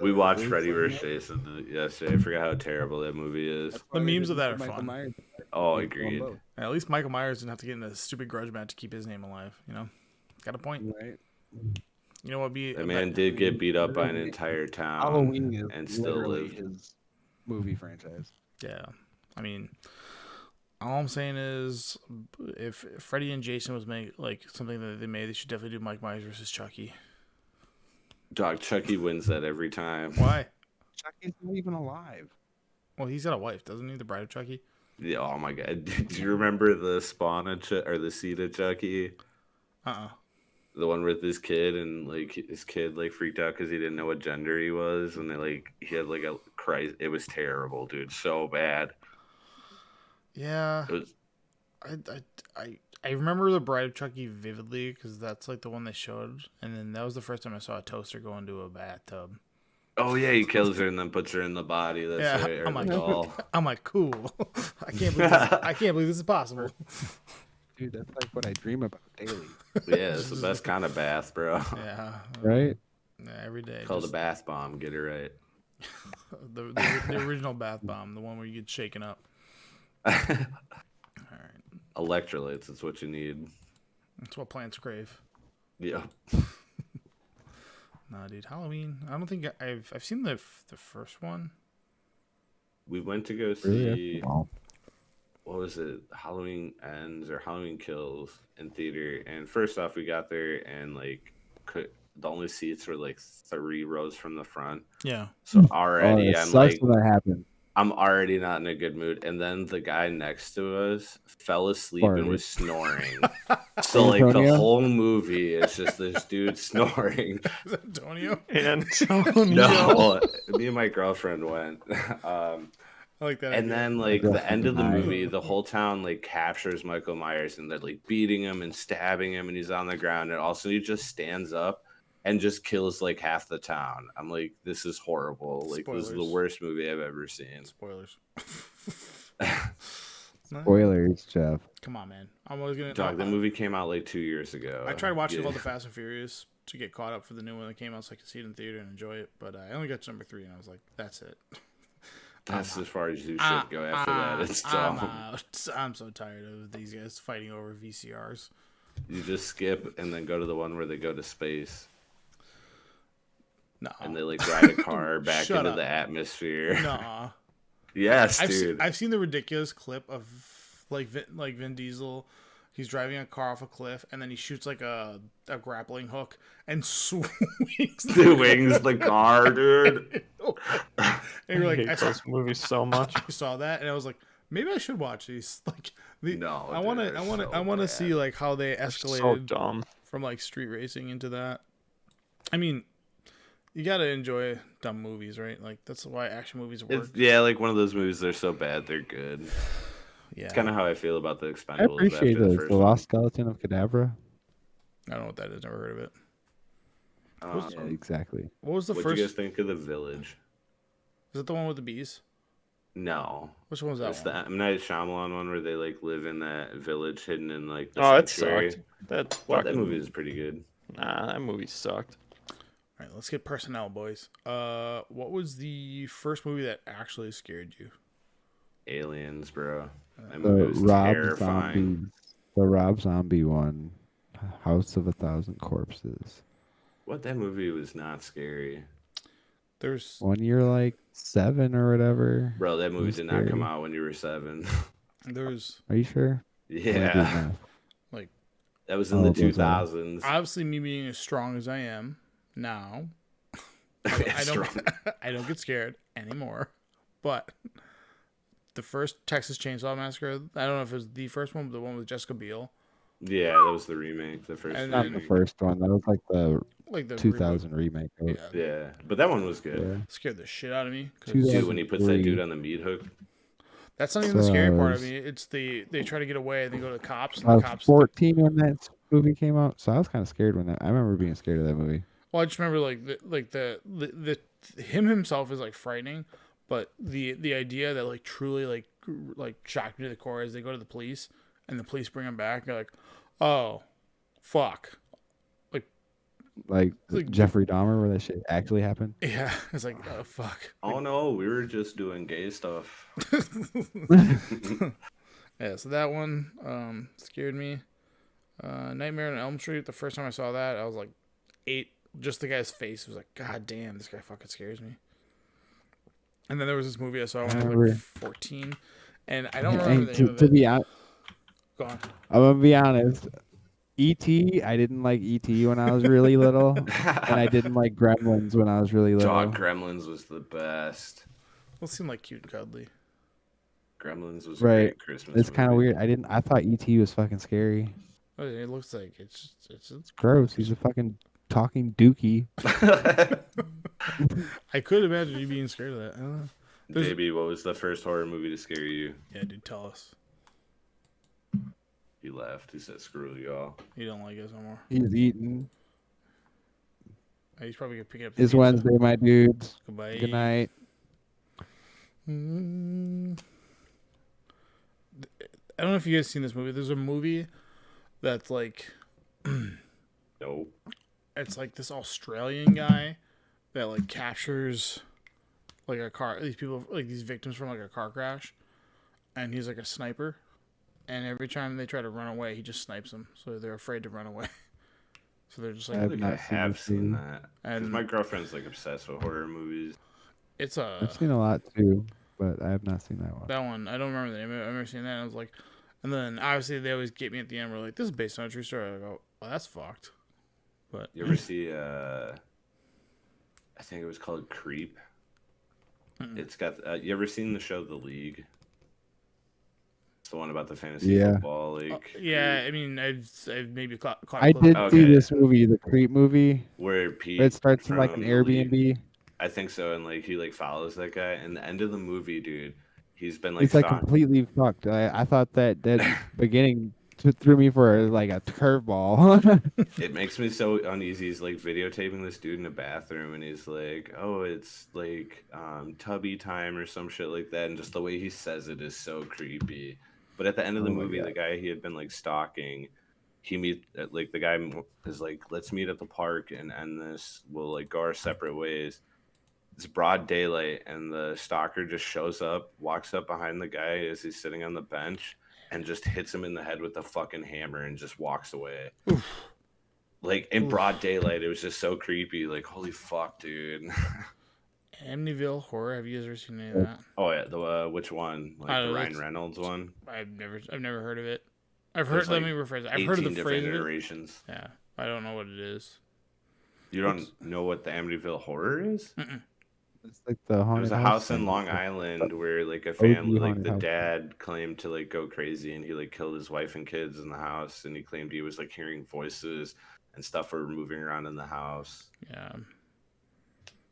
We watched Freddy vs. Jason yesterday. I forgot how terrible that movie is. The memes of that are fun. Myers. Oh, agreed. And at least Michael Myers didn't have to get in a stupid grudge match to keep his name alive. You know, got a point. Right. You know what? Be That man did get beat up by an entire town. Halloween is and still literally lived. his movie franchise. Yeah, I mean, all I'm saying is, if Freddy and Jason was made like something that they made, they should definitely do Mike Myers versus Chucky. Dog, Chucky wins that every time. Why? Chucky's not even alive. Well, he's got a wife, doesn't he? The Bride of Chucky. Yeah, oh my god. Do you remember the Spawn of or the Seed of Chucky? The one with his kid, and like his kid like freaked out because he didn't know what gender he was, and he had like a cry. It was terrible, dude. So bad. Yeah. It was, I remember the Bride of Chucky vividly because that's like the one they showed, and then that was the first time I saw a toaster go into a bathtub. oh yeah, he kills her and then puts her in the body. That's Yeah, right. Or I'm the like, doll. I'm like, cool. I can't believe this is possible. Dude, that's like what I dream about daily. Yeah, it's the best kind of bath, bro. Yeah. Right? Yeah, every day. Called a bath bomb. Get it right. The original bath bomb, the one where you get shaken up. Electrolytes is what you need. That's what plants crave. Yeah. Nah, dude, Halloween. I don't think I've seen the first one. We went to go see what was it? Halloween Ends or Halloween Kills in theater. And first off, we got there and like the only seats were like 3 rows from the front. Yeah. So already it I'm sucks like, when that happened. I'm already not in a good mood. And then the guy next to us fell asleep and was snoring. So like Antonio? the whole movie is just this dude snoring. Is that Antonio? Antonio. No, me and my girlfriend went. I like that. And idea. then like the end of the Nice. movie, the whole town like captures Michael Myers and they're like beating him and stabbing him and he's on the ground and also he just stands up and just kills like half the town. I'm like, this is horrible. Like this is the Spoilers. worst movie I've ever seen. Spoilers. Spoilers, Jeff. Come on, man. I'm always gonna. Dog, the movie came out like 2 years ago. I tried watching Yeah. all the Fast and Furious to get caught up for the new one that came out, so I could see it in theater and enjoy it. But I only got to number 3, and I was like, "That's it." That's as far as you should go after that. It's I'm dumb. out. I'm so tired of these guys fighting over VCRs. You just skip and then go to the one where they go to space No. and they like ride a car back Shut into up. the atmosphere. Nuh-uh. Yes, I've dude. I've seen the ridiculous clip of like Vin Diesel. He's driving a car off a cliff, and then he shoots like a grappling hook and swings The wings, the car, dude. And you're I like, hate those movies so much. I saw that, and I was like, maybe I should watch these. Like, No, I want dude, to, they're I want to so see like how they So escalated dumb. from like street racing into that. I mean, you gotta enjoy dumb movies, right? Like that's why action movies work. Yeah, like one of those movies. They're so bad, they're good. Yeah, It's kind of how I feel about the I Expendables. appreciate after the those. first The one. Lost Skeleton of Cadavra. I don't know what that is. Never heard of it. Yeah, exactly. What was the What first? do you guys think of The Village? Is it the one with the bees? No, Which one was that it's one? the M. Night Shyamalan one where they like live in that village hidden in like the Oh, it sanctuary. sucked. That Well, that fucking movie is pretty good. Nah, that movie sucked. All right, let's get personnel, boys. What was the first movie that actually scared you? Aliens, bro. That The movie was Rob terrifying. Zombie. The Rob Zombie one. House of a Thousand Corpses. What, that movie was not scary, There's When you're like 7 or whatever. bro. That movie was did not come scary. out when you were 7. there's Are you sure? Am I doing Yeah, math? like that was in How the old was I? 2000s. obviously me being as strong as I am now. I Strong. don't I don't get scared anymore. But the first Texas Chainsaw Massacre, I don't know if it was the first one, but the one with Jessica Biel, Yeah, that was the remake. The first And Not then- the remake. first one. That was like the like the 2000 remake. of it. Yeah, Yeah, but that one was good. Yeah. scared the shit out of me. 'Cause 2000. Dude, when he puts that 2003. dude on the meat hook. that's not even the scary part of So- me. It's they try to get away and they go to the cops and I the was cops. 14 when that movie came out, so I was kind of scared when that. I remember being scared of that movie. Well, I just remember the him himself is like frightening, but the idea that like truly like shocked me to the core is they go to the police and the police bring him back. They're like, oh, fuck, Like Like- Jeffrey Dahmer, where that shit actually happened. yeah. It's like, oh fuck. Oh no, we were just doing gay stuff. Yeah, so that one scared me. Nightmare on Elm Street. The first time I saw that, I was like 8. Just the guy's face was like, God damn, this guy fucking scares me. And then there was this movie I saw when I was like Remember. 14, and I don't Hey, remember the name to, of to it. be honest, Go on. I'm gonna be honest. E.T. I didn't like E.T. when I was really little, and I didn't like Gremlins when I was really little. Dog Gremlins was the best. Those seem like cute and cuddly. Gremlins was a Right. great Christmas It's kind of movie. weird. I thought E.T. was fucking scary. Oh, yeah, it looks like it's It's gross. He's a fucking talking dookie. I could imagine you being scared of that. I don't know. There's- JB, what was the first horror movie to scare you? Yeah, dude, tell us. He left. He said, "Screw y'all." You don't like us no more. He's eating. He's probably gonna pick up. It's Wednesday, my dudes. Goodbye. Good night. I don't know if you guys seen this movie. There's a movie that's like, No. it's like this Australian guy that like captures like a car. These people, like these victims from like a car crash, and he's like a sniper. And every time they try to run away, he just snipes them. So they're afraid to run away. So they're just I like, I've think not I seen have this seen movie. that. Because and my girlfriend's like obsessed with horror movies. it's I've seen a lot too, but I have not seen that one. that one. I don't remember the name. I've never seen that. And I was like, and then obviously they always get me at the end. We're like, this is based on a true story. I go, oh, that's fucked. But You ever see? I think it was called Creep. It's got. You ever seen the show The League? It's the one about the fantasy Yeah. football league. yeah, I mean, I've maybe caught. I a clip did of it. see Okay. this movie, the Creep movie. Where Pete. It starts in like an from The League- Airbnb. I think so, and like he like follows that guy. And the end of the movie, dude, he's been like It's like stalk- completely fucked. I thought that beginning threw me for like a curveball. It makes me so uneasy. He's like videotaping this dude in a bathroom, and he's like, "Oh, it's like tubby time or some shit like that." And just the way he says it is so creepy. But at the end of the Oh my movie, God. the guy he had been like stalking, like the guy is like, "Let's meet at the park and end this. We'll like go our separate ways." It's broad daylight, and the stalker just shows up, walks up behind the guy as he's sitting on the bench, and just hits him in the head with a fucking hammer and just walks away. Like in broad daylight, it was just so creepy. Like, holy fuck, dude. Amityville Horror. Have you guys ever seen any of that? Oh yeah, the which one? Like the Ryan it's- Reynolds one. I've never heard of it. I've There's heard. Let like me rephrase it. I've heard of 18 the phrase. different Of it. iterations. Yeah, I don't know what it is. You don't know what the Amityville Horror is? It's like the It haunted was a house in thing. Long Island where like a OG family, like haunted the house. dad claimed to like go crazy and he like killed his wife and kids in the house, and he claimed he was like hearing voices and stuff were moving around in the house. Yeah,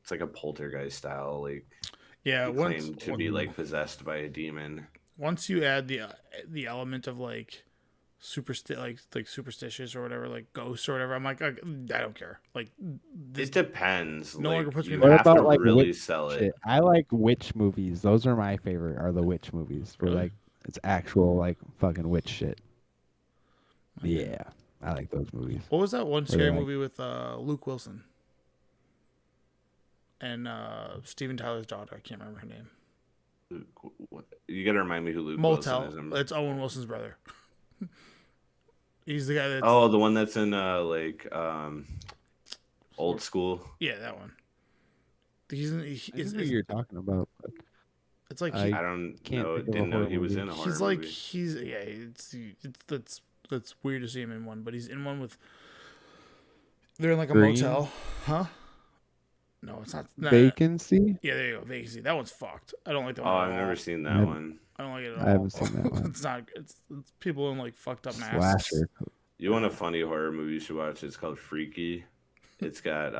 It's like a poltergeist style, like yeah. he Once claimed to be like possessed by a demon. once you add the element of like superstitious or whatever, like ghosts or whatever, I'm like, I don't care. Like this, It depends. No like, longer puts me you in What have about to like really witch sell it. shit? I like witch movies. Those are my favorite. Are the witch movies where Really? like it's actual like fucking witch shit. Yeah, I like those movies. what was that one scary like- movie with Luke Wilson and Steven Tyler's daughter? I can't remember her name. You gotta remind me who Luke Motel. Wilson is. It's Owen Wilson's brother. He's the guy that's Oh, the one that's in old school. yeah, that one. He's in, I don't know what you're talking about. But it's like I he, I don't can't know. think of a Didn't know horror he was movie. in a horror he's like movie. he's yeah. It's that's weird to see him in one, but he's in one with. They're in like a Green? motel, huh? No, it's not. Vacancy? Yeah, there you go. Vacancy. That one's fucked. I don't like that Oh, one. I've at never all. seen that Never- one. I don't like it at all. I haven't seen that one. It's not. It's people in like fucked up masks. Slasher. You want a funny horror movie you should watch? It's called Freaky. It's got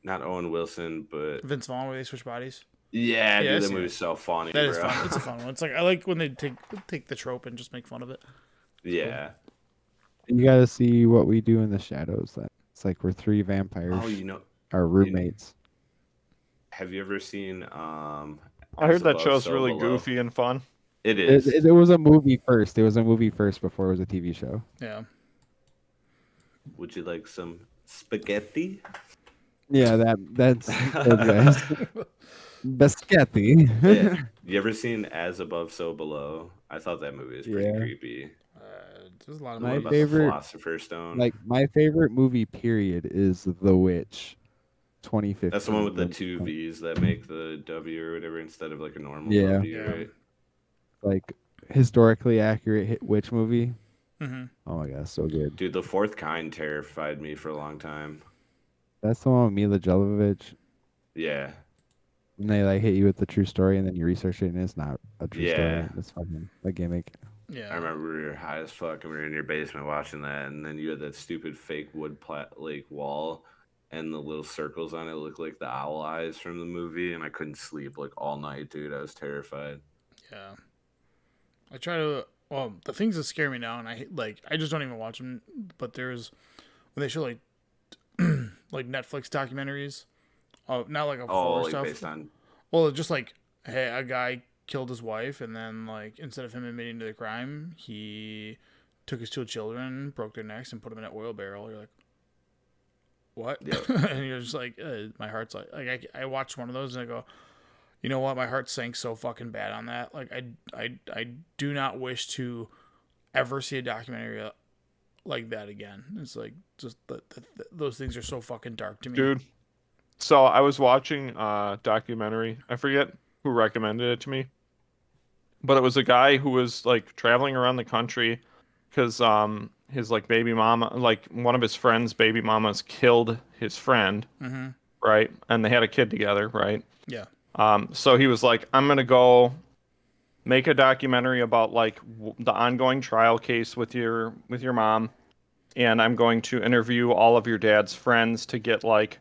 not Owen Wilson, but Vince Vaughn, where they switch bodies. yeah, Yeah, dude, I've that seen movie's it. so funny, That is bro. fun. It's a fun one. It's like I like when they take the trope and just make fun of it. Yeah. You got to see What We Do in the Shadows. That it's like we're three vampires. Oh, you know, Our roommates. have you ever seen I heard As that Above, show's So really Below? goofy and fun. It It, is. it was a movie first. It was a movie first before it was a TV show. Yeah. Would you like some spaghetti? Yeah, that's those guys. Biscotti. Yeah. You ever seen As Above, So Below? I thought that movie was pretty Yeah. creepy. There's a lot of My What movies. about favorite- the Philosopher's Stone? Like my favorite movie period is The Witch, 2015. That's the one with the two V's that make the W or whatever instead of like a normal Yeah. W, Yeah. right? Like historically accurate witch movie. Oh my god, so good. Dude, The Fourth Kind terrified me for a long time. That's the one with Mila Jovovich. Yeah. And they like hit you with the true story, and then you research it, and it's not a true Yeah. story. It's fucking a gimmick. Yeah. I remember we were high as fuck and we were in your basement watching that, and then you had that stupid fake wood wall, and the little circles on it looked like the owl eyes from the movie, and I couldn't sleep like all night, dude. I was terrified. Yeah. I try to. Well, the things that scare me now, and I just don't even watch them. But there's when they show like Netflix documentaries. Oh, not like a Oh, horror like stuff. based on Well, just like, hey, a guy killed his wife, and then like instead of him admitting to the crime, he took his 2 children, broke their necks, and put them in an oil barrel. You're like, what? Yep. And you're just like, my heart's like I watched one of those and I go, you know what? My heart sank so fucking bad on that. Like I do not wish to ever see a documentary like that again. It's like just those things are so fucking dark to me. Dude. So I was watching a documentary. I forget who recommended it to me, but it was a guy who was like traveling around the country because his like baby mama, like one of his friends' baby mamas killed his friend, right? And they had a kid together, right? Yeah. So he was like, I'm gonna go make a documentary about like the ongoing trial case with your mom, and I'm going to interview all of your dad's friends to get like,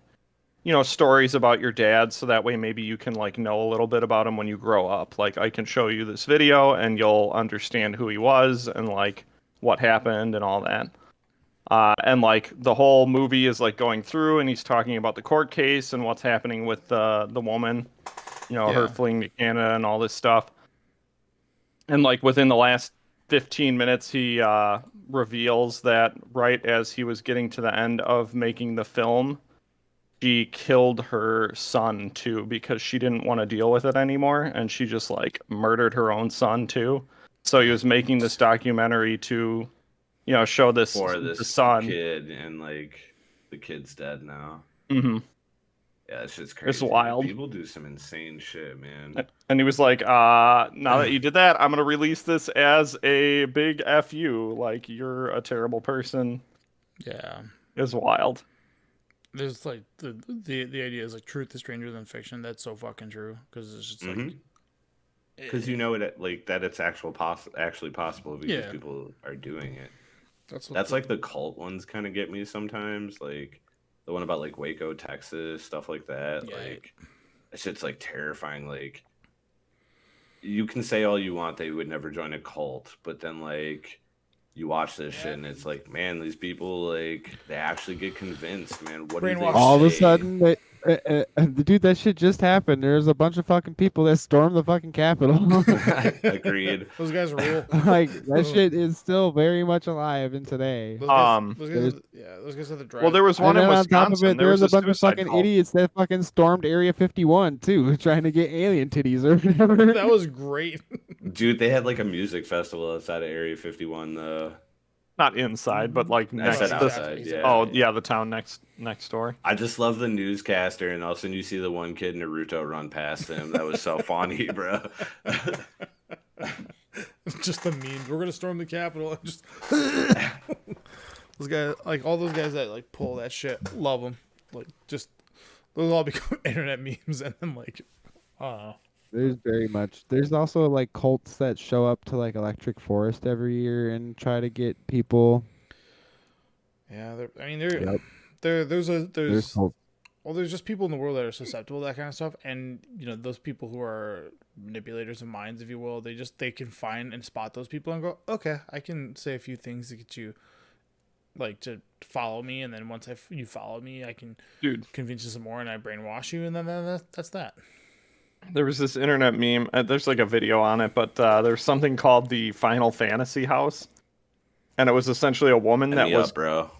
you know, stories about your dad, so that way maybe you can like know a little bit about him when you grow up. Like I can show you this video and you'll understand who he was and like what happened and all that. And like the whole movie is like going through and he's talking about the court case and what's happening with the woman, you know, her Yeah. fleeing to Canada and all this stuff. And like within the last 15 minutes, he reveals that right as he was getting to the end of making the film, she killed her son too because she didn't want to deal with it anymore, and she just like murdered her own son too. So he was making this documentary to, you know, show this for the this son. kid, and like the kid's dead now. Hmm. Yeah, that shit's crazy. It's wild. People do some insane shit, man. And he was like, now that you did that, I'm gonna release this as a big FU. Like you're a terrible person. Yeah. It's wild. There's like the idea is like truth is stranger than fiction. That's so fucking true because it's just like Because you know it like that it's actually possible because Yeah. people are doing it. that's That's like the cult ones kind of get me sometimes, like the one about like Waco, Texas, stuff like that. Yeah. Like that shit's like terrifying. Like you can say all you want they would never join a cult, but then like you watch this shit and it's like, man, these people like they actually get convinced, man. What do they Brainwashed. All of a say? sudden, dude, that shit just happened. There's a bunch of fucking people that stormed the fucking Capitol. Agreed. those guys rule. Like that shit is still very much alive in today. Those guys, there's- those guys are the drive. Well, there was one And in then on top of Wisconsin. it, There was there's a bunch of suicide fucking cult. idiots that fucking stormed Area 51 too, trying to get alien titties or whatever. That was great. Dude, they had like a music festival outside of Area 51 though. Not inside, but like I next. said the- outside, yeah. Oh yeah, the town next door. I just love the newscaster, and all of a sudden you see the one kid Naruto run past him. That was so funny, bro. Just the memes. We're gonna storm the Capitol. And just those guys, like all those guys that like pull that shit, love them. Like just those all become internet memes, and then like, I don't know. There's also like cults that show up to like Electric Forest every year and try to get people. Yeah, Yep. there's cults. well, there's just people in the world that are susceptible to that kind of stuff, and you know those people who are manipulators of minds, if you will, they can find and spot those people and go, okay, I can say a few things to get you, like to follow me, and then once you follow me, I can convince you some more, and I brainwash you, and then that's that. There was this internet meme. There's like a video on it, but there's something called the Final Fantasy House, and it was essentially a woman that was. bro.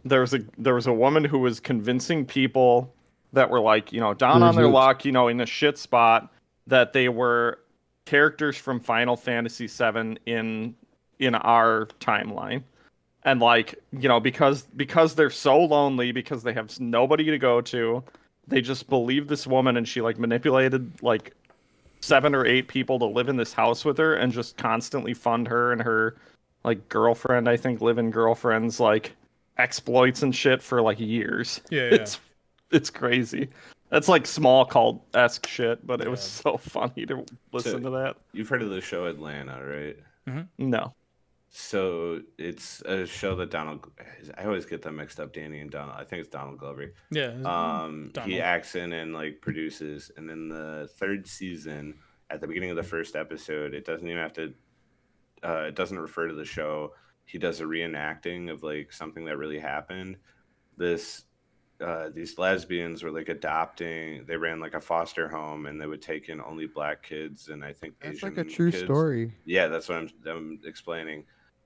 There was a woman who was convincing people that were like, you know, down on their Druids. luck, you know, in a shit spot, that they were characters from Final Fantasy VII in our timeline. And like, you know, because they're so lonely, because they have nobody to go to, they just believed this woman, and she like manipulated like 7 or 8 people to live in this house with her and just constantly fund her and her like girlfriend, I think, live-in girlfriend's like exploits and shit for like years. Yeah, It's crazy. That's like small cult-esque shit, but it was Yeah. so funny to listen to that. You've heard of the show Atlanta, right? No. So it's a show that I always get them mixed up, Danny and Donald. I think it's Donald Glover. Yeah. He Donald. acts in and like produces, and in the third season, at the beginning of the first episode, it doesn't even have to. It doesn't refer to the show. He does a reenacting of like something that really happened. These lesbians were like adopting. They ran like a foster home, and they would take in only black kids and I think That's Asian like a true kids. story. Yeah, that's what I'm explaining.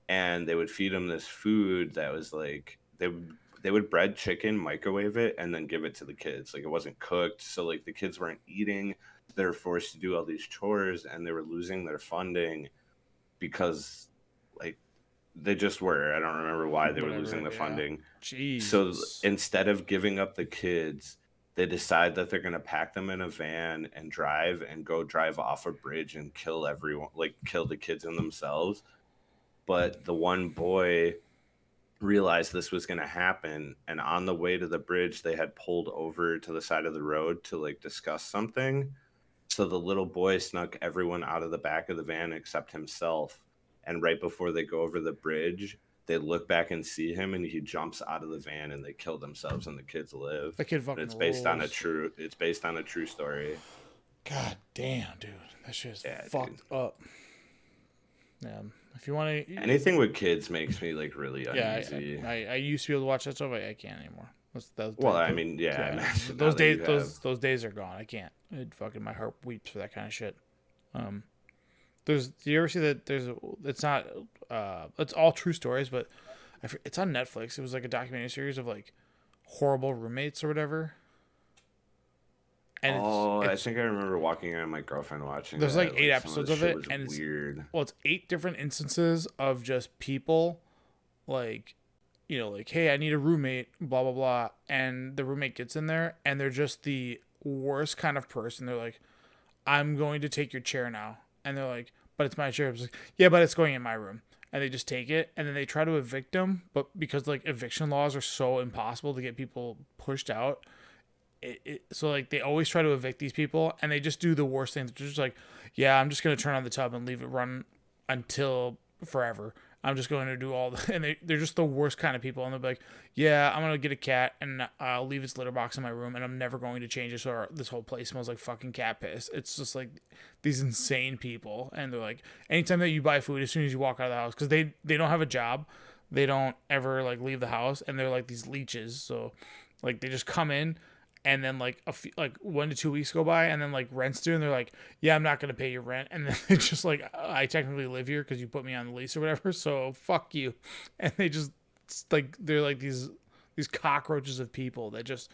And they would feed them this food that was like they would bread chicken, microwave it, and then give it to the kids. Like it wasn't cooked, so like the kids weren't eating. They're forced to do all these chores, and they were losing their funding because like they just were. I don't remember why they were losing the funding. Jeez. So instead of giving up the kids, they decide that they're going to pack them in a van and drive off a bridge and kill everyone, like kill the kids and themselves. But the one boy realized this was going to happen, and on the way to the bridge they had pulled over to the side of the road to like discuss something. So the little boy snuck everyone out of the back of the van except himself, and right before they go over the bridge, they look back and see him, and he jumps out of the van, and they kill themselves, and the kids live. That kid fucking It's based on rules. it's based on a true story. God damn, dude. That shit's Yeah, fucked up. Yeah. If you want to... Anything with kids makes me like really uneasy. Yeah, I used to be able to watch that stuff. I can't anymore. I mean, yeah. I imagine now those that days, you have- those days are gone. I can't. My heart weeps for that kind of shit. Do you ever see that? It's not. It's all true stories, but it's on Netflix. It was like a documentary series of like horrible roommates or whatever. And I think I remember walking around my girlfriend watching. There's that. like 8 some episodes the of shit it, was and it's weird. Well, it's 8 different instances of just people, like, like, hey, I need a roommate, blah blah blah, and the roommate gets in there, and they're just the worst kind of person. They're like, I'm going to take your chair now, and they're like, but it's my chair. I was like, yeah, but it's going in my room. And they just take it, and then they try to evict them, but because like eviction laws are so impossible to get people pushed out, so like they always try to evict these people, and they just do the worst things. They're just like, yeah, I'm just gonna turn on the tub and leave it run until forever. I'm just going to do all the, and they're just the worst kind of people. And they'll be like, yeah, I'm gonna get a cat and I'll leave its litter box in my room, and I'm never going to change it, so this whole place smells like fucking cat piss. It's just like these insane people, and they're like, anytime that you buy food, as soon as you walk out of the house, because they don't have a job, they don't ever like leave the house, and they're like these leeches. So like they just come in. And then like 1 to 2 weeks go by, and then like rent's due, and they're like, "Yeah, I'm not gonna pay your rent." And then it's just like, "I technically live here because you put me on the lease or whatever, so fuck you." And they just like they're like these cockroaches of people that just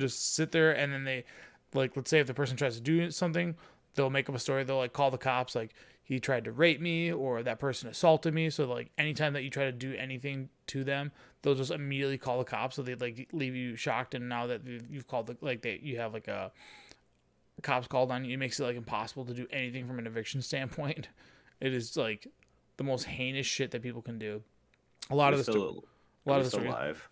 sit there, and then they like, let's say if the person tries to do something, they'll make up a story. They'll like call the cops, like he tried to rape me or that person assaulted me. So like anytime that you try to do anything to them, they'll just immediately call the cops. So they like leave you shocked. And now that you've called you have like a cops called on you, it makes it like impossible to do anything from an eviction standpoint. It is like the most heinous shit that people can do. A lot of the stories. Alive?